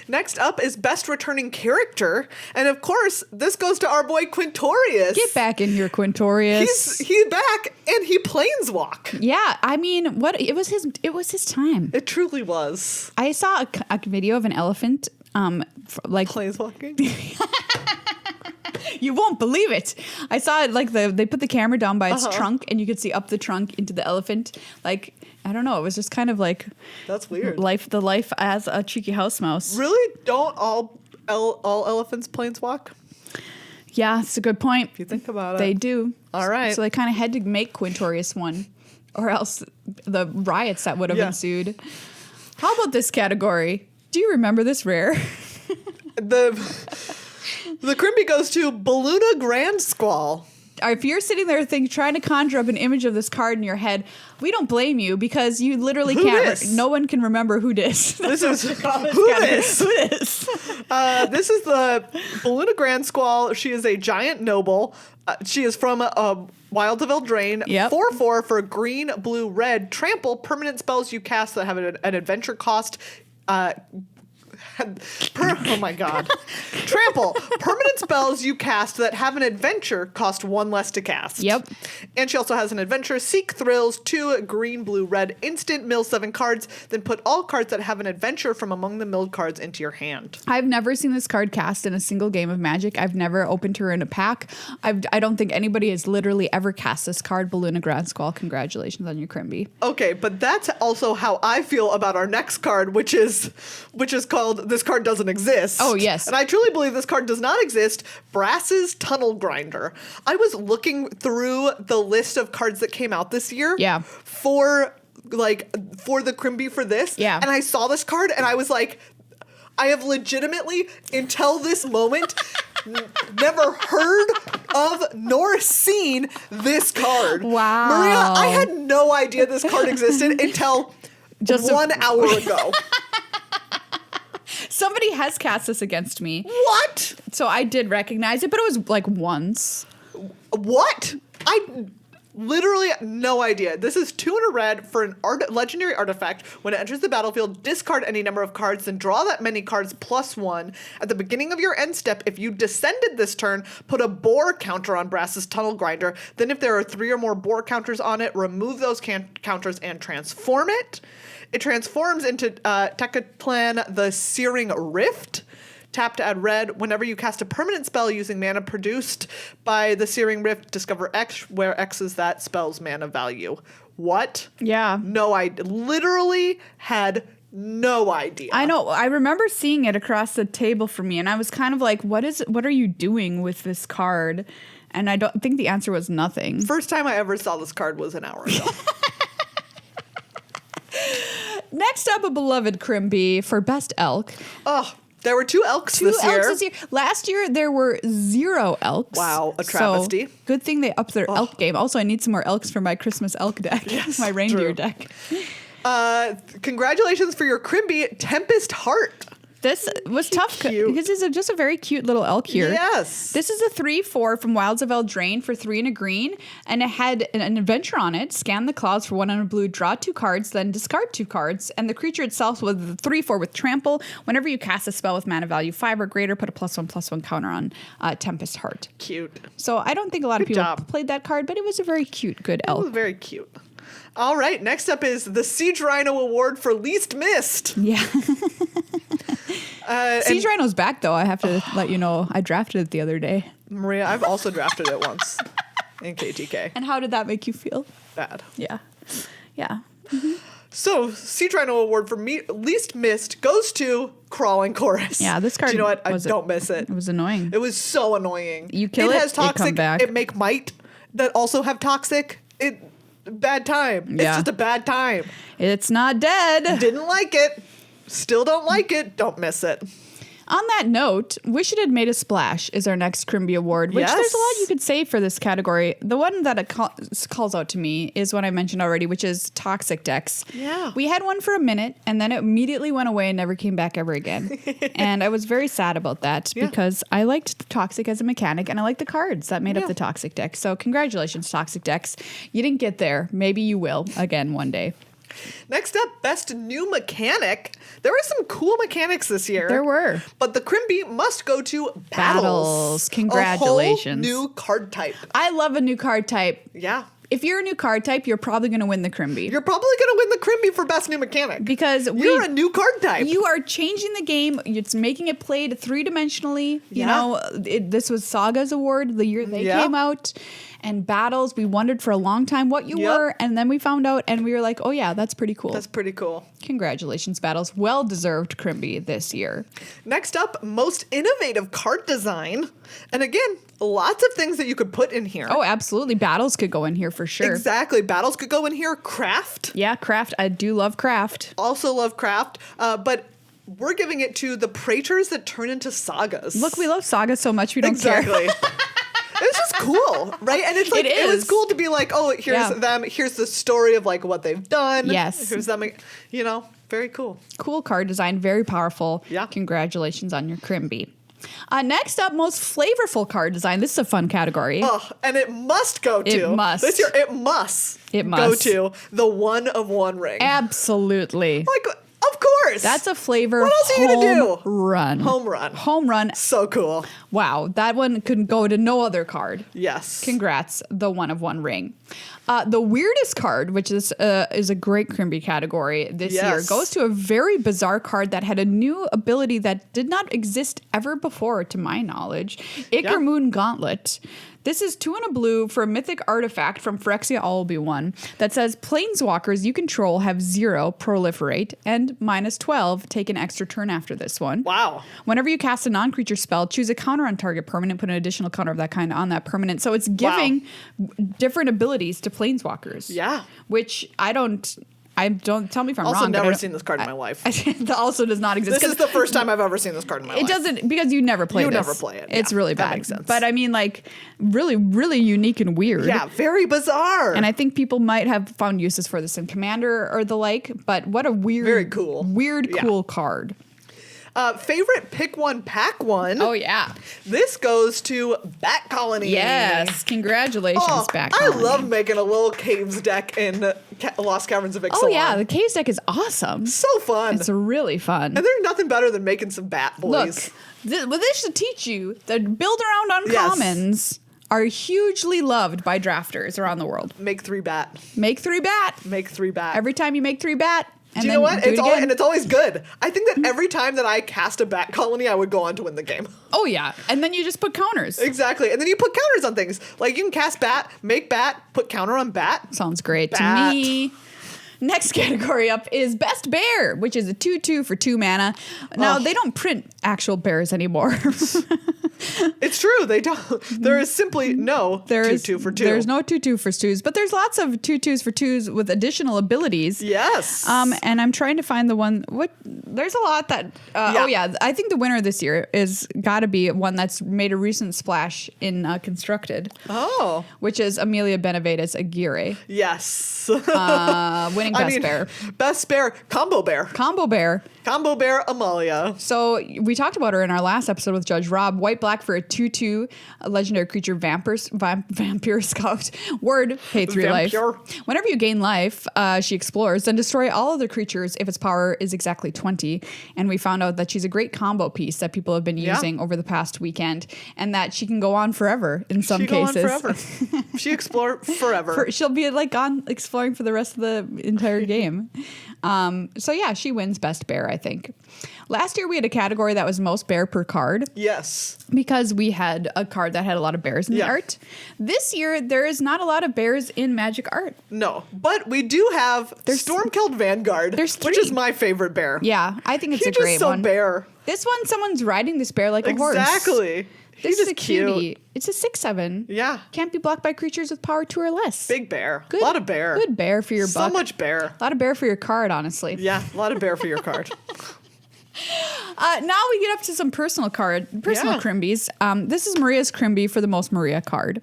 [SPEAKER 2] Next up is Best Returning Character. And of course, this goes to our boy Quintorius.
[SPEAKER 1] Get back in here, Quintorius.
[SPEAKER 2] He's back and he planeswalk.
[SPEAKER 1] Yeah, I mean, it was his time.
[SPEAKER 2] It truly was.
[SPEAKER 1] I saw a video of an elephant like
[SPEAKER 2] Planeswalking?
[SPEAKER 1] you won't believe it. I saw it like they put the camera down by its trunk and you could see up the trunk into the elephant. Like, I don't know, it was just kind of like
[SPEAKER 2] That's weird.
[SPEAKER 1] the life as a cheeky house mouse.
[SPEAKER 2] Really? Don't all elephants planeswalk?
[SPEAKER 1] Yeah, it's a good point.
[SPEAKER 2] If you think about it.
[SPEAKER 1] They do.
[SPEAKER 2] All right.
[SPEAKER 1] So they kind of had to make Quintorius one, or else the riots that would have ensued. How about this category? Do you remember this rare?
[SPEAKER 2] The Chrimby goes to Balluna Grand Squall.
[SPEAKER 1] If you're sitting there trying to conjure up an image of this card in your head, we don't blame you because you literally can't. No one can remember who dis.
[SPEAKER 2] This is who this?
[SPEAKER 1] Who dis?
[SPEAKER 2] This is the Balluna Grand Squall. She is a giant noble. She is from Wild of Eldraine.
[SPEAKER 1] Yep.
[SPEAKER 2] 4/4 for green, blue, red. Trample. Permanent spells you cast that have an adventure cost. Oh my god. Trample. Permanent spells you cast that have an adventure cost 1 less to cast.
[SPEAKER 1] Yep.
[SPEAKER 2] And she also has an adventure. Seek Thrills, 2 green, blue, red, instant, mill 7 cards, then put all cards that have an adventure from among the milled cards into your hand.
[SPEAKER 1] I've never seen this card cast in a single game of Magic. I've never opened her in a pack. I don't think anybody has literally ever cast this card, Balluna Grand Squall. Congratulations on your Chrimby.
[SPEAKER 2] Okay, but that's also how I feel about our next card, which is called This Card Doesn't Exist.
[SPEAKER 1] Oh, yes.
[SPEAKER 2] And I truly believe this card does not exist. Brass's Tunnel Grinder. I was looking through the list of cards that came out this year.
[SPEAKER 1] Yeah.
[SPEAKER 2] For the Chrimby for this.
[SPEAKER 1] Yeah.
[SPEAKER 2] And I saw this card and I was like, I have legitimately, until this moment, never heard of nor seen this card.
[SPEAKER 1] Wow.
[SPEAKER 2] Maria, I had no idea this card existed until just 1 hour ago.
[SPEAKER 1] Somebody has cast this against me.
[SPEAKER 2] What?
[SPEAKER 1] So I did recognize it, but it was like once.
[SPEAKER 2] What? I literally no idea. This is 2 in a red for an legendary artifact. When it enters the battlefield, discard any number of cards, then draw that many cards +1. At the beginning of your end step, if you descended this turn, put a boar counter on Brass's Tunnel Grinder. Then if there are 3 or more boar counters on it, remove those counters and transform it. It transforms into Tecatlan the Searing Rift. Tap to add red. Whenever you cast a permanent spell using mana produced by the Searing Rift, discover X, where X is that spell's mana value. What?
[SPEAKER 1] Yeah.
[SPEAKER 2] No, I literally had no idea.
[SPEAKER 1] I know. I remember seeing it across the table from me, and I was kind of like, what are you doing with this card? And I don't think the answer was nothing.
[SPEAKER 2] First time I ever saw this card was an hour ago.
[SPEAKER 1] Next up, a beloved Chrimby for Best Elk.
[SPEAKER 2] Oh, there were 2 elks this year.
[SPEAKER 1] Elks this year. Last year, there were 0 elks.
[SPEAKER 2] Wow, a travesty.
[SPEAKER 1] So, good thing they upped their elk game. Also, I need some more elks for my Christmas elk deck.
[SPEAKER 2] Yes,
[SPEAKER 1] my reindeer
[SPEAKER 2] true.
[SPEAKER 1] deck.
[SPEAKER 2] Congratulations for your Chrimby Tempest Heart.
[SPEAKER 1] This was tough
[SPEAKER 2] Cute.
[SPEAKER 1] because it's just a very cute little elk here.
[SPEAKER 2] Yes.
[SPEAKER 1] This is a 3/4 from Wilds of Eldraine for 3 and a green, and it had an adventure on it. Scan the clouds for 1 and a blue, draw 2 cards, then discard 2 cards. And the creature itself was a 3/4 with trample. Whenever you cast a spell with mana value 5 or greater, put a +1/+1 counter on Tempest Heart.
[SPEAKER 2] Cute.
[SPEAKER 1] So I don't think a lot of
[SPEAKER 2] Good
[SPEAKER 1] people
[SPEAKER 2] job.
[SPEAKER 1] played that card, but it was a very cute, good
[SPEAKER 2] It was
[SPEAKER 1] elk.
[SPEAKER 2] very cute. All right, next up is the Siege Rhino Award for Least Missed.
[SPEAKER 1] Yeah.
[SPEAKER 2] And
[SPEAKER 1] Siege Rhino's back, though. I have to let you know. I drafted it the other day.
[SPEAKER 2] Maria, I've also drafted it once in KTK.
[SPEAKER 1] And how did that make you feel?
[SPEAKER 2] Bad.
[SPEAKER 1] Yeah. Yeah.
[SPEAKER 2] So, Siege Rhino Award for Least Missed goes to Crawling Chorus.
[SPEAKER 1] Yeah, this card
[SPEAKER 2] Do you know what? I
[SPEAKER 1] was-
[SPEAKER 2] don't miss it.
[SPEAKER 1] It was annoying.
[SPEAKER 2] It was so annoying.
[SPEAKER 1] You kill it,
[SPEAKER 2] has
[SPEAKER 1] it come
[SPEAKER 2] toxic.
[SPEAKER 1] back.
[SPEAKER 2] It make might that also have toxic. Bad time. It's
[SPEAKER 1] Yeah.
[SPEAKER 2] just a bad time.
[SPEAKER 1] It's not dead.
[SPEAKER 2] Didn't like it. Still don't like it. Don't miss it.
[SPEAKER 1] On that note, Wish It Had Made a Splash is our next Chrimby Award, which
[SPEAKER 2] Yes.
[SPEAKER 1] there's a lot you could say for this category. The one that it calls out to me is one I mentioned already, which is Toxic decks.
[SPEAKER 2] Yeah.
[SPEAKER 1] We had one for a minute, and then it immediately went away and never came back ever again. And I was very sad about that
[SPEAKER 2] Yeah.
[SPEAKER 1] because I liked Toxic as a mechanic, and I liked the cards that made
[SPEAKER 2] Yeah.
[SPEAKER 1] up the Toxic deck. So congratulations, Toxic decks. You didn't get there. Maybe you will again one day.
[SPEAKER 2] Next up, Best New Mechanic. There were some cool mechanics this year.
[SPEAKER 1] There were.
[SPEAKER 2] But the Chrimby must go to Battles.
[SPEAKER 1] Battles. Congratulations.
[SPEAKER 2] A whole new card type.
[SPEAKER 1] I love a new card type.
[SPEAKER 2] Yeah.
[SPEAKER 1] If you're a new card type, you're probably going to win the Chrimby.
[SPEAKER 2] You're probably going to win the Chrimby for Best New Mechanic.
[SPEAKER 1] Because
[SPEAKER 2] you're a new card type.
[SPEAKER 1] You are changing the game. It's making it played 3-dimensionally. You
[SPEAKER 2] Yeah.
[SPEAKER 1] know, this was Saga's award the year they
[SPEAKER 2] Yeah.
[SPEAKER 1] came out. And Battles, we wondered for a long time what you
[SPEAKER 2] Yep.
[SPEAKER 1] were. And then we found out and we were like, oh yeah, that's pretty cool.
[SPEAKER 2] That's pretty cool.
[SPEAKER 1] Congratulations, Battles. Well-deserved Chrimby this year.
[SPEAKER 2] Next up, Most Innovative Card Design. And again, lots of things that you could put in here.
[SPEAKER 1] Oh, absolutely. Battles could go in here for sure.
[SPEAKER 2] Exactly. Battles could go in here. Craft.
[SPEAKER 1] Yeah, Craft. I do love Craft.
[SPEAKER 2] Also love Craft. But we're giving it to the Praetors that turn into sagas.
[SPEAKER 1] Look, we love Saga so much we don't
[SPEAKER 2] Exactly.
[SPEAKER 1] care.
[SPEAKER 2] It's just cool, right? And it's like
[SPEAKER 1] It
[SPEAKER 2] it was
[SPEAKER 1] is.
[SPEAKER 2] cool to be like, oh, here's
[SPEAKER 1] Yeah.
[SPEAKER 2] them, here's the story of like what they've done.
[SPEAKER 1] Yes.
[SPEAKER 2] Here's them, you know, very cool.
[SPEAKER 1] Cool card design, very powerful.
[SPEAKER 2] Yeah.
[SPEAKER 1] Congratulations on your Chrimby. Next up, most flavorful card design. This is a fun category.
[SPEAKER 2] Oh, and it must go to
[SPEAKER 1] It must.
[SPEAKER 2] this year. It must.
[SPEAKER 1] It
[SPEAKER 2] go
[SPEAKER 1] must.
[SPEAKER 2] to the One of One ring.
[SPEAKER 1] Absolutely.
[SPEAKER 2] Like, of course.
[SPEAKER 1] That's a flavor
[SPEAKER 2] What else are you gonna
[SPEAKER 1] home
[SPEAKER 2] do?
[SPEAKER 1] run.
[SPEAKER 2] Home run.
[SPEAKER 1] Home run.
[SPEAKER 2] So cool.
[SPEAKER 1] Wow, that one could go to no other card.
[SPEAKER 2] Yes.
[SPEAKER 1] Congrats, the One of One ring. The weirdest card, which is a great Chrimby category this year,
[SPEAKER 2] Yes.
[SPEAKER 1] goes to a very bizarre card that had a new ability that did not exist ever before, to my knowledge. Ichor Moon Gauntlet. This is 2 and a blue for a mythic artifact from Phyrexia Albi 1 that says planeswalkers you control have 0 proliferate and -12 take an extra turn after this one.
[SPEAKER 2] Wow.
[SPEAKER 1] Whenever you cast a non-creature spell, choose a counter on target permanent, put an additional counter of that kind on that permanent. So it's giving different abilities to planeswalkers.
[SPEAKER 2] Yeah.
[SPEAKER 1] Which I don't tell me if I'm
[SPEAKER 2] Also,
[SPEAKER 1] wrong. but I
[SPEAKER 2] never
[SPEAKER 1] don't-
[SPEAKER 2] seen this card in my life.
[SPEAKER 1] that also does not exist.
[SPEAKER 2] This is the first time I've ever seen this card in my life.
[SPEAKER 1] It doesn't, because you never play
[SPEAKER 2] You
[SPEAKER 1] this.
[SPEAKER 2] never play it.
[SPEAKER 1] It's
[SPEAKER 2] Yeah,
[SPEAKER 1] really
[SPEAKER 2] that
[SPEAKER 1] bad.
[SPEAKER 2] makes sense.
[SPEAKER 1] But I mean, like, really, really unique and weird.
[SPEAKER 2] Yeah, very bizarre.
[SPEAKER 1] And I think people might have found uses for this in Commander or the like, but what a weird,
[SPEAKER 2] Very cool.
[SPEAKER 1] weird,
[SPEAKER 2] Yeah.
[SPEAKER 1] cool card.
[SPEAKER 2] Favorite pick one, pack one.
[SPEAKER 1] Oh, yeah.
[SPEAKER 2] This goes to Bat Colony.
[SPEAKER 1] Yes. Congratulations,
[SPEAKER 2] Oh,
[SPEAKER 1] back.
[SPEAKER 2] I love making a little Caves deck in Lost Caverns of Ixalan.
[SPEAKER 1] Oh, yeah. The Case deck is awesome.
[SPEAKER 2] So fun.
[SPEAKER 1] It's really fun.
[SPEAKER 2] And there's nothing better than making some bat
[SPEAKER 1] Look,
[SPEAKER 2] boys.
[SPEAKER 1] this should teach you that build around uncommons are hugely loved by drafters around the world.
[SPEAKER 2] Make 3 bat.
[SPEAKER 1] Make 3 bat.
[SPEAKER 2] Make 3 bat.
[SPEAKER 1] Every time you make 3 bat. And
[SPEAKER 2] Do you
[SPEAKER 1] then
[SPEAKER 2] know what?
[SPEAKER 1] do
[SPEAKER 2] It's
[SPEAKER 1] it
[SPEAKER 2] always,
[SPEAKER 1] again.
[SPEAKER 2] and it's always good. I think that every time that I cast a Bat Colony, I would go on to win the game.
[SPEAKER 1] Oh, yeah. And then you just put counters.
[SPEAKER 2] Exactly. And then you put counters on things. Like you can cast Bat, make Bat, put counter on Bat.
[SPEAKER 1] Sounds great
[SPEAKER 2] Bat.
[SPEAKER 1] to me. Next category up is Best Bear, which is a 2/2 for 2 mana. Now,
[SPEAKER 2] Oh.
[SPEAKER 1] they don't print actual bears anymore.
[SPEAKER 2] It's true. They don't. There is simply no 2/2 for 2.
[SPEAKER 1] There's no 2/2 for 2s, but there's lots of 2/2s for 2s with additional abilities.
[SPEAKER 2] Yes.
[SPEAKER 1] And I'm trying to find the There's a lot that. Oh yeah, I think the winner this year is got to be one that's made a recent splash in Constructed.
[SPEAKER 2] Oh,
[SPEAKER 1] which is Amelia Benavides Aguirre.
[SPEAKER 2] Yes,
[SPEAKER 1] winning best bear.
[SPEAKER 2] Best bear, combo bear,
[SPEAKER 1] Combo bear,
[SPEAKER 2] Amalia.
[SPEAKER 1] So we talked about her in our last episode with Judge Rob. White black for a 2/2 legendary creature vampire scout. Word, pay 3 life. Whenever you gain life, she explores, then destroy all other creatures if its power is exactly 20. And we found out that she's a great combo piece that people have been using over the past weekend, and that she can go on forever in some cases.
[SPEAKER 2] Go on forever. She explore forever.
[SPEAKER 1] She'll be like on exploring for the rest of the entire game. So yeah, she wins best bear, I think. Last year we had a category that was most bear per card.
[SPEAKER 2] Yes.
[SPEAKER 1] Because we had a card that had a lot of bears in the art. This year, there is not a lot of bears in Magic art.
[SPEAKER 2] No, but we do have Stormkeld Vanguard, which is my favorite bear.
[SPEAKER 1] Yeah, I think it's a great one.
[SPEAKER 2] Bear.
[SPEAKER 1] This one, someone's riding this bear like a horse.
[SPEAKER 2] Exactly.
[SPEAKER 1] This is a cutie. It's a 6/7.
[SPEAKER 2] Yeah.
[SPEAKER 1] Can't be blocked by creatures with power 2 or less.
[SPEAKER 2] Big bear. A lot of bear.
[SPEAKER 1] Good bear for your buck.
[SPEAKER 2] So much bear.
[SPEAKER 1] A lot of bear for your card, honestly.
[SPEAKER 2] Yeah, a lot of bear for your card.
[SPEAKER 1] Now we get up to some personal Crimbys. This is Maria's Chrimby for the most Maria card.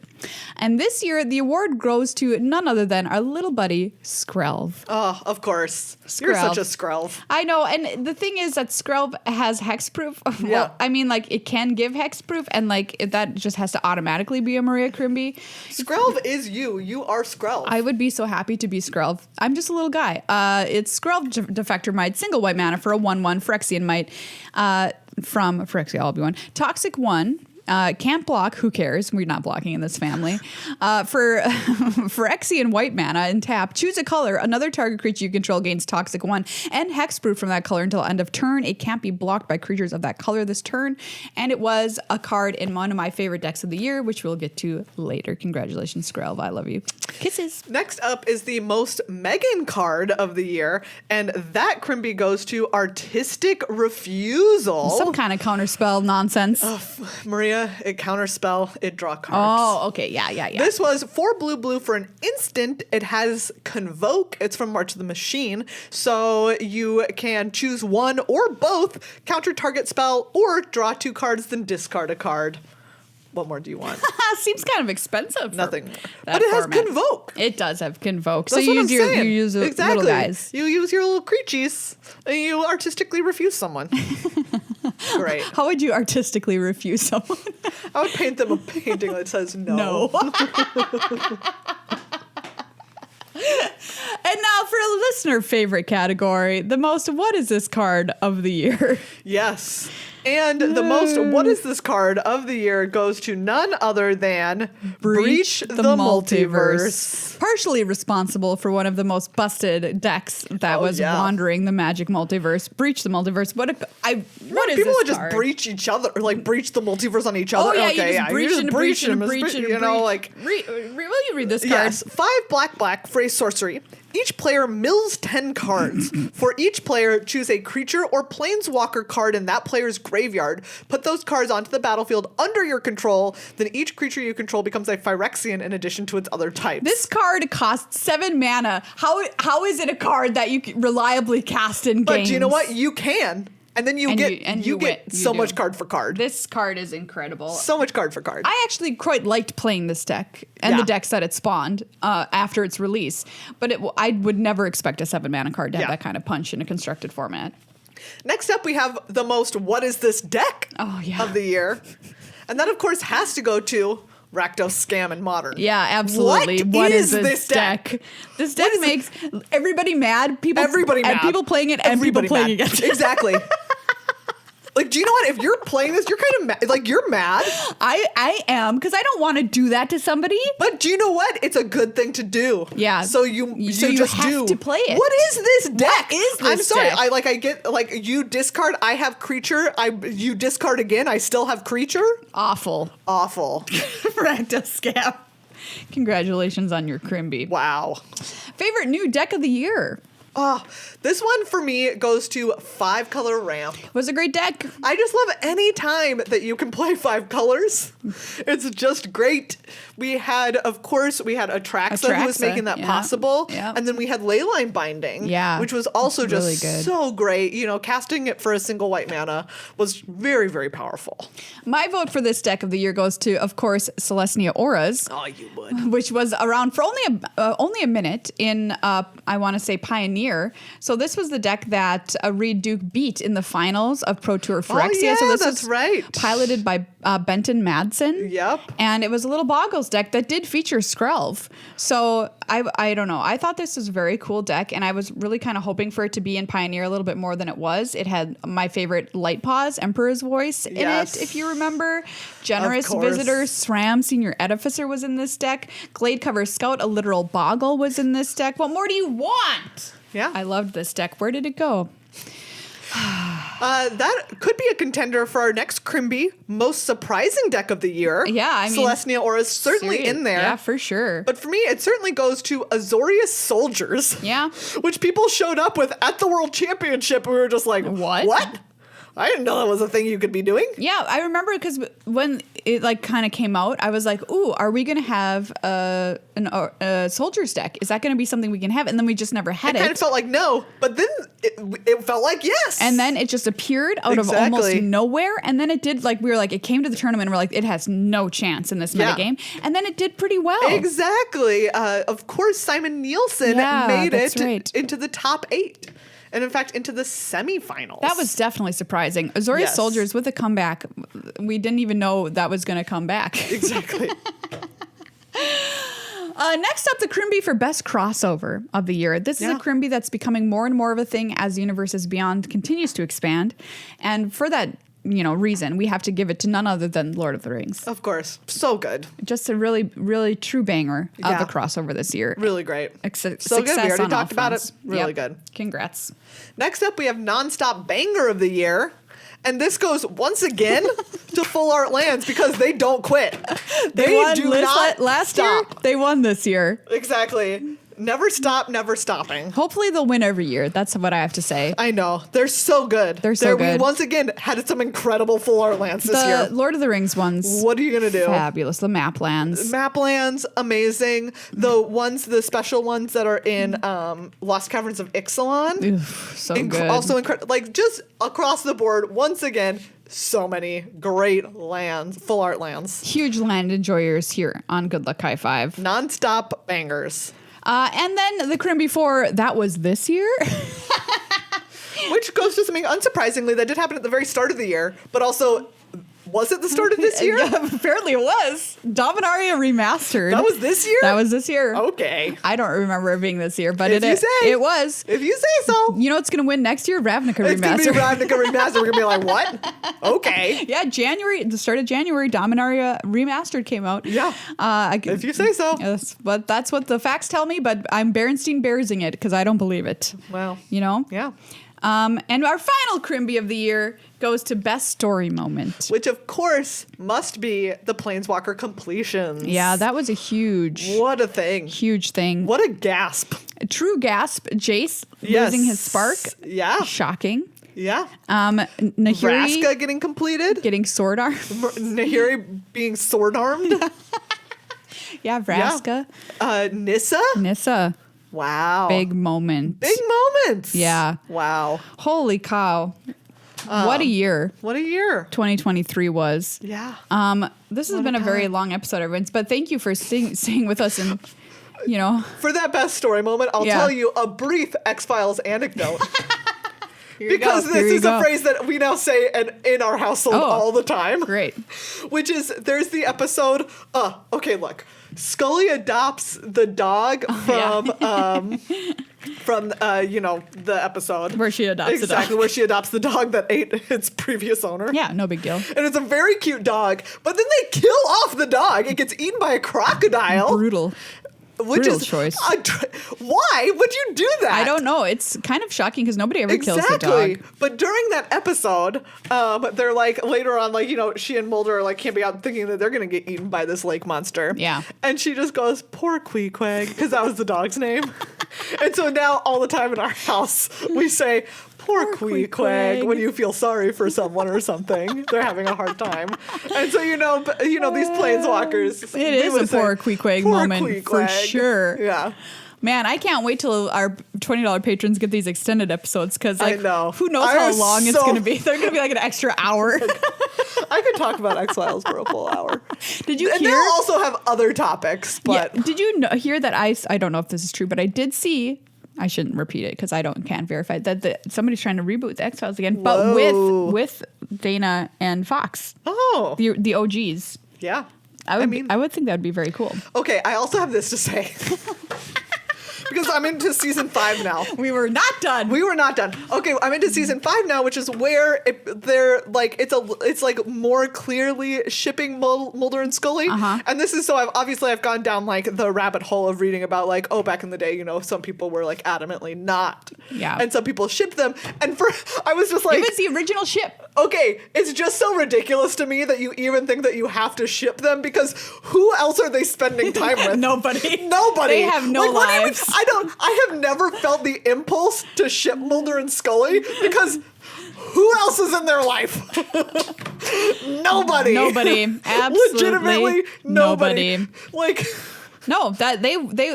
[SPEAKER 1] And this year, the award goes to none other than our little buddy, Skrelv.
[SPEAKER 2] Oh, of course. You're such a Skrelv.
[SPEAKER 1] I know. And the thing is that Skrelv has hexproof. Well, I mean, like, it can give hexproof, and, like, that just has to automatically be a Maria Chrimby.
[SPEAKER 2] Skrelv is you. You are Skrelv.
[SPEAKER 1] I would be so happy to be Skrelv. I'm just a little guy. It's Skrelv Defector Might, single white mana for a 1/1 Phyrexian Might from Phyrexia Albion. Toxic 1. Can't block, who cares? We're not blocking in this family. For Phyrexian white mana and tap, choose a color. Another target creature you control gains Toxic 1 and hexproof from that color until end of turn. It can't be blocked by creatures of that color this turn. And it was a card in one of my favorite decks of the year, which we'll get to later. Congratulations, Skrelv. I love you. Kisses.
[SPEAKER 2] Next up is the most Meghan card of the year, and that Chrimby goes to Artistic Refusal.
[SPEAKER 1] Some kind of counterspell nonsense.
[SPEAKER 2] Maria, it counterspell, it draw cards.
[SPEAKER 1] Oh, okay. Yeah.
[SPEAKER 2] This was 4 blue for an instant. It has Convoke. It's from March of the Machine. So you can choose one or both, counter target spell, or draw 2 cards, then discard a card. What more do you want?
[SPEAKER 1] Seems kind of expensive.
[SPEAKER 2] Nothing more. But it has Convoke.
[SPEAKER 1] It does have Convoke.
[SPEAKER 2] That's
[SPEAKER 1] so you
[SPEAKER 2] what
[SPEAKER 1] use
[SPEAKER 2] I'm
[SPEAKER 1] your little guys.
[SPEAKER 2] You use your little creachies, and you artistically refuse someone. Great.
[SPEAKER 1] How would you artistically refuse someone?
[SPEAKER 2] I would paint them a painting that says no.
[SPEAKER 1] And now for a listener favorite category, the most what is this card of the year?
[SPEAKER 2] Yes. And the most what is this card of the year goes to none other than Breach the Multiverse.
[SPEAKER 1] Partially responsible for one of the most busted decks that was wandering the Magic multiverse. Breach the Multiverse. What is
[SPEAKER 2] people would just breach each other, or like breach the multiverse on each other.
[SPEAKER 1] Oh yeah,
[SPEAKER 2] okay,
[SPEAKER 1] you just breach and breach and breach and
[SPEAKER 2] you know, like
[SPEAKER 1] will you read this card?
[SPEAKER 2] Yes, 5 black for a sorcery. Each player mills 10 cards. For each player, choose a creature or planeswalker card in that player's graveyard. Put those cards onto the battlefield under your control. Then each creature you control becomes a Phyrexian in addition to its other types.
[SPEAKER 1] This card costs 7 mana. How is it a card that you can reliably cast in games?
[SPEAKER 2] But do you know what? You can. And then you get so much card for card.
[SPEAKER 1] This card is incredible.
[SPEAKER 2] So much card for card.
[SPEAKER 1] I actually quite liked playing this deck and the decks that it spawned after its release. But I would never expect a 7 mana card to have that kind of punch in a constructed format.
[SPEAKER 2] Next up, we have the most what is this deck of the year. And that, of course, has to go to Rakdos Scam in Modern.
[SPEAKER 1] Yeah, absolutely. What is this deck? This deck makes everybody mad. Everybody mad. People playing it and people playing against it.
[SPEAKER 2] Exactly. Like, do you know what? If you're playing this, you're kind of mad. Like, you're mad.
[SPEAKER 1] I am, because I don't want to do that to somebody.
[SPEAKER 2] But do you know what? It's a good thing to do.
[SPEAKER 1] Yeah.
[SPEAKER 2] So you just
[SPEAKER 1] have to play it.
[SPEAKER 2] What is this deck?
[SPEAKER 1] What is this
[SPEAKER 2] I'm sorry.
[SPEAKER 1] deck?
[SPEAKER 2] I get, like, you discard, I have creature. You discard again, I still have creature.
[SPEAKER 1] Awful. Rakdos Scam. Congratulations on your Chrimby.
[SPEAKER 2] Wow.
[SPEAKER 1] Favorite new deck of the year?
[SPEAKER 2] Oh, this one for me goes to 5-color ramp.
[SPEAKER 1] It was a great deck.
[SPEAKER 2] I just love any time that you can play 5 colors. It's just great. We had Atraxa who was making that possible.
[SPEAKER 1] Yep.
[SPEAKER 2] And then we had Leyline Binding, which was also just
[SPEAKER 1] really good.
[SPEAKER 2] so great. You know, casting it for a single white mana was very, very powerful.
[SPEAKER 1] My vote for this deck of the year goes to, of course, Celestia Auras.
[SPEAKER 2] Oh, you would.
[SPEAKER 1] Which was around for only a minute in, I want to say, Pioneer. So this was the deck that Reed Duke beat in the finals of Pro Tour Phyrexia.
[SPEAKER 2] Oh, yeah,
[SPEAKER 1] so this
[SPEAKER 2] that's
[SPEAKER 1] was
[SPEAKER 2] right.
[SPEAKER 1] piloted by Benton Madsen.
[SPEAKER 2] Yep.
[SPEAKER 1] And it was a little Boggles deck that did feature Skrelv. So I don't know. I thought this was a very cool deck, and I was really kind of hoping for it to be in Pioneer a little bit more than it was. It had my favorite Light Paws, Emperor's Voice in it, if you remember. Generous Visitor, SRAM, Senior Edificer was in this deck. Gladecover Scout, a literal Boggle was in this deck. What more do you want?
[SPEAKER 2] Yeah.
[SPEAKER 1] I loved this deck. Where did it go?
[SPEAKER 2] That could be a contender for our next Chrimby most surprising deck of the year.
[SPEAKER 1] Yeah, I mean,
[SPEAKER 2] Celestia Aura is certainly in there.
[SPEAKER 1] Yeah, for sure.
[SPEAKER 2] But for me, it certainly goes to Azorius Soldiers.
[SPEAKER 1] Yeah.
[SPEAKER 2] Which people showed up with at the World Championship. And we were just like, What? I didn't know that was a thing you could be doing.
[SPEAKER 1] Yeah, I remember because when it like kind of came out, I was like, "Ooh, are we going to have a Soldiers deck? Is that going to be something we can have?" And then we just never had it.
[SPEAKER 2] It kind of felt like no, but then it felt like yes.
[SPEAKER 1] And then it just appeared out of almost nowhere. And then it did it came to the tournament and we're like, it has no chance in this metagame. And then it did pretty well.
[SPEAKER 2] Exactly. Of course, Simon Nielsen made it into the top 8. And in fact, into the semifinals.
[SPEAKER 1] That was definitely surprising. Azorius Soldiers with a comeback. We didn't even know that was going to come back.
[SPEAKER 2] Exactly.
[SPEAKER 1] Next up, the Chrimby for Best Crossover of the Year. This is a Chrimby that's becoming more and more of a thing as Universes Beyond continues to expand. And for that reason, we have to give it to none other than Lord of the Rings.
[SPEAKER 2] Of course. So good.
[SPEAKER 1] Just a really, really true banger of a crossover this year.
[SPEAKER 2] Really great.
[SPEAKER 1] So
[SPEAKER 2] good. We already talked about it. Really good.
[SPEAKER 1] Congrats.
[SPEAKER 2] Next up, we have Nonstop Banger of the Year. And this goes once again to Full Art Lands because they don't quit. They
[SPEAKER 1] won
[SPEAKER 2] do not
[SPEAKER 1] last
[SPEAKER 2] stop.
[SPEAKER 1] year. They won this year.
[SPEAKER 2] Exactly. Never stop, never stopping.
[SPEAKER 1] Hopefully they'll win every year. That's what I have to say.
[SPEAKER 2] I know. They're so good.
[SPEAKER 1] They're so good.
[SPEAKER 2] We once again had some incredible Full Art Lands this year.
[SPEAKER 1] The Lord of the Rings ones.
[SPEAKER 2] What are you going to do?
[SPEAKER 1] Fabulous. The map lands.
[SPEAKER 2] Map lands, amazing. The special ones that are in Lost Caverns of Ixalan.
[SPEAKER 1] Oof, so good.
[SPEAKER 2] Also incredible. Like just across the board, once again, so many great lands, Full Art lands.
[SPEAKER 1] Huge land enjoyers here on Good Luck High Five.
[SPEAKER 2] Nonstop bangers.
[SPEAKER 1] And then the Chrimby 4, that was this year.
[SPEAKER 2] Which goes to something unsurprisingly that did happen at the very start of the year, but also, was it the start of this year?
[SPEAKER 1] Yeah, apparently it was. Dominaria Remastered.
[SPEAKER 2] That was this year?
[SPEAKER 1] That was this year.
[SPEAKER 2] Okay.
[SPEAKER 1] I don't remember it being this year, but
[SPEAKER 2] it
[SPEAKER 1] was.
[SPEAKER 2] If you say so.
[SPEAKER 1] You know what's going to win next year? Ravnica Remastered.
[SPEAKER 2] It's going to be Ravnica Remastered. We're going to be like, what? Okay.
[SPEAKER 1] Yeah, the start of January, Dominaria Remastered came out.
[SPEAKER 2] Yeah. If you say so.
[SPEAKER 1] Yes, but that's what the facts tell me, but I'm Berenstein Bearsing it because I don't believe it.
[SPEAKER 2] Well.
[SPEAKER 1] Yeah. And our final Chrimby of the year goes to Best Story Moment.
[SPEAKER 2] Which, of course, must be the Planeswalker completions.
[SPEAKER 1] Yeah, that was a huge...
[SPEAKER 2] What a thing.
[SPEAKER 1] Huge thing.
[SPEAKER 2] What a gasp.
[SPEAKER 1] A true gasp. Jace losing his spark.
[SPEAKER 2] Yeah.
[SPEAKER 1] Shocking.
[SPEAKER 2] Yeah.
[SPEAKER 1] Nahiri...
[SPEAKER 2] Vraska getting completed.
[SPEAKER 1] Getting sword armed.
[SPEAKER 2] Nahiri being sword armed.
[SPEAKER 1] Yeah, Vraska.
[SPEAKER 2] Yeah. Nissa. Wow.
[SPEAKER 1] Big moment.
[SPEAKER 2] Big moments.
[SPEAKER 1] Yeah.
[SPEAKER 2] Wow.
[SPEAKER 1] Holy cow. What a year.
[SPEAKER 2] What a year.
[SPEAKER 1] 2023 was.
[SPEAKER 2] Yeah.
[SPEAKER 1] This has been a very long episode, everyone, but thank you for staying with us and,
[SPEAKER 2] For that best story moment, I'll tell you a brief X-Files anecdote. Because this is a phrase that we now say in our household all the time.
[SPEAKER 1] Great.
[SPEAKER 2] Which is, there's the episode, okay, look. Scully adopts the dog from the episode.
[SPEAKER 1] Where she adopts the dog.
[SPEAKER 2] Exactly, where she adopts the dog that ate its previous owner.
[SPEAKER 1] Yeah, no big deal.
[SPEAKER 2] And it's a very cute dog, but then they kill off the dog. It gets eaten by a crocodile.
[SPEAKER 1] Brutal. Brutal choice.
[SPEAKER 2] Why would you do that?
[SPEAKER 1] I don't know. It's kind of shocking because nobody ever kills the dog.
[SPEAKER 2] But during that episode, they're like, later on, like, she and Mulder are like camping out thinking that they're going to get eaten by this lake monster.
[SPEAKER 1] Yeah.
[SPEAKER 2] And she just goes, poor Queequeg, because that was the dog's name. And so now all the time in our house, we say, poor Queequeg, when you feel sorry for someone or something. They're having a hard time. And so, these planeswalkers.
[SPEAKER 1] It is a poor Queequeg moment for sure.
[SPEAKER 2] Yeah.
[SPEAKER 1] Man, I can't wait till our $20 patrons get these extended episodes because, like,
[SPEAKER 2] I know.
[SPEAKER 1] who knows how long it's going to be? They're going to be like an extra hour.
[SPEAKER 2] I could talk about X-Files for a full hour.
[SPEAKER 1] Did you
[SPEAKER 2] and
[SPEAKER 1] hear?
[SPEAKER 2] they'll also have other topics, but
[SPEAKER 1] did you hear that? I don't know if this is true, but I did see. I shouldn't repeat it because can't verify that somebody's trying to reboot the X-Files again, but with Dana and Fox.
[SPEAKER 2] Oh,
[SPEAKER 1] the OGs.
[SPEAKER 2] Yeah,
[SPEAKER 1] I would think that would be very cool.
[SPEAKER 2] Okay, I also have this to say. Because I'm into season 5 now.
[SPEAKER 1] We were not done.
[SPEAKER 2] Okay, I'm into season 5 now, which is where it's like more clearly shipping Mulder and Scully. And this is so I've gone down like the rabbit hole of reading about like, back in the day, some people were like adamantly not.
[SPEAKER 1] Yeah.
[SPEAKER 2] And some people shipped them. And I was just like,
[SPEAKER 1] it was the original ship.
[SPEAKER 2] Okay, it's just so ridiculous to me that you even think that you have to ship them because who else are they spending time with?
[SPEAKER 1] Nobody.
[SPEAKER 2] They
[SPEAKER 1] have no lives.
[SPEAKER 2] I have never felt the impulse to ship Mulder and Scully because who else is in their life? Nobody.
[SPEAKER 1] Absolutely.
[SPEAKER 2] Legitimately nobody. Like,
[SPEAKER 1] no, that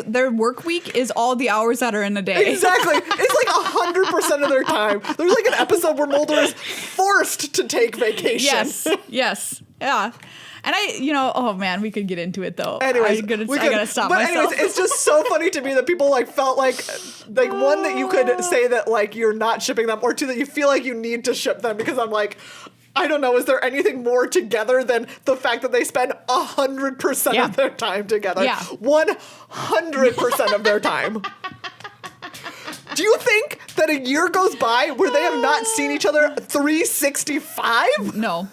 [SPEAKER 1] their work week is all the hours that are in a day.
[SPEAKER 2] Exactly. It's like 100% of their time. There's like an episode where Mulder is forced to take vacation.
[SPEAKER 1] Yes. Yeah. And oh man, we could get into it though.
[SPEAKER 2] Anyways,
[SPEAKER 1] I gotta stop myself.
[SPEAKER 2] Anyways, it's just so funny to me that people like felt like one, that you could say that like you're not shipping them, or two, that you feel like you need to ship them, because I'm like, I don't know, is there anything more together than the fact that they spend 100% of their time together?
[SPEAKER 1] Yeah.
[SPEAKER 2] 100% of their time. Do you think that a year goes by where they have not seen each other 365?
[SPEAKER 1] No.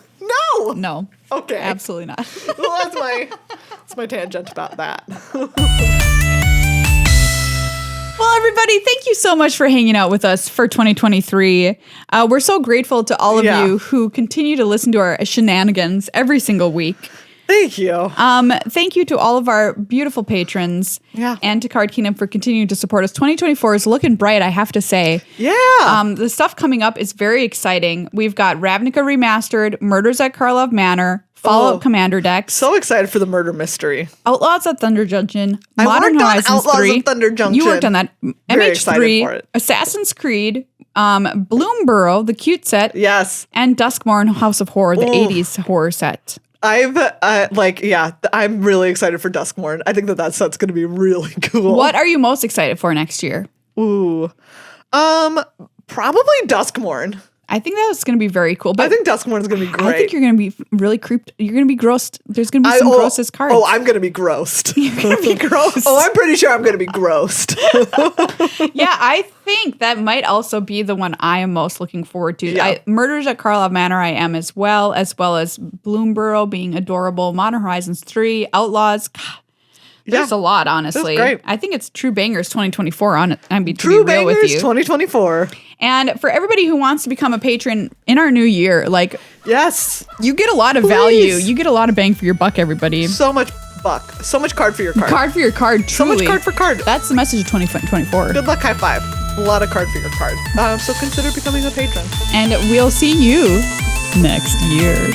[SPEAKER 2] No. Okay.
[SPEAKER 1] Absolutely not.
[SPEAKER 2] Well, that's my tangent about that.
[SPEAKER 1] Well, everybody, thank you so much for hanging out with us for 2023. We're so grateful to all of you who continue to listen to our shenanigans every single week.
[SPEAKER 2] Thank you.
[SPEAKER 1] Thank you to all of our beautiful patrons.
[SPEAKER 2] Yeah.
[SPEAKER 1] And to Card Kingdom for continuing to support us. 2024 is looking bright, I have to say.
[SPEAKER 2] Yeah.
[SPEAKER 1] The stuff coming up is very exciting. We've got Ravnica Remastered, Murders at Karlov Manor, Fallout Commander decks.
[SPEAKER 2] So excited for the murder mystery.
[SPEAKER 1] Outlaws at Thunder Jungeon,
[SPEAKER 2] I
[SPEAKER 1] Modern
[SPEAKER 2] worked on
[SPEAKER 1] Horizons
[SPEAKER 2] Outlaws
[SPEAKER 1] 3.
[SPEAKER 2] of Thunder Jungeon.
[SPEAKER 1] You worked on that.
[SPEAKER 2] Very excited for
[SPEAKER 1] MH3,
[SPEAKER 2] it.
[SPEAKER 1] Assassin's Creed, Bloomborough, the cute set.
[SPEAKER 2] Yes.
[SPEAKER 1] And Duskmourn House of Horror, the 80s horror set.
[SPEAKER 2] I'm really excited for Duskmourn. I think that set's going to be really cool.
[SPEAKER 1] What are you most excited for next year?
[SPEAKER 2] Ooh. Probably Duskmourn.
[SPEAKER 1] I think that was going to be very cool. But
[SPEAKER 2] I think Duskmourn is going to be great.
[SPEAKER 1] I think you're going to be really creeped. You're going to be grossed. There's going to be some grossest cards.
[SPEAKER 2] Oh, I'm going to be grossed.
[SPEAKER 1] You're going to be grossed.
[SPEAKER 2] I'm pretty sure I'm going to be grossed.
[SPEAKER 1] Yeah, I think that might also be the one I am most looking forward to.
[SPEAKER 2] Yeah.
[SPEAKER 1] Murders at Karlov Manor I am as well as Bloomborough being adorable, Modern Horizons 3, Outlaws. God, there's a lot, honestly.
[SPEAKER 2] That's great.
[SPEAKER 1] I think it's True Bangers 2024 on it. To be
[SPEAKER 2] True
[SPEAKER 1] real with
[SPEAKER 2] Bangers
[SPEAKER 1] you.
[SPEAKER 2] 2024.
[SPEAKER 1] And for everybody who wants to become a patron in our new year, like,
[SPEAKER 2] yes,
[SPEAKER 1] you get a lot of value. You get a lot of bang for your buck, everybody.
[SPEAKER 2] So much buck. So much card for your card.
[SPEAKER 1] Card for your card, truly.
[SPEAKER 2] So much card for card.
[SPEAKER 1] That's the message of 2024.
[SPEAKER 2] Good luck, high five. A lot of card for your card. So consider becoming a patron.
[SPEAKER 1] And we'll see you next year.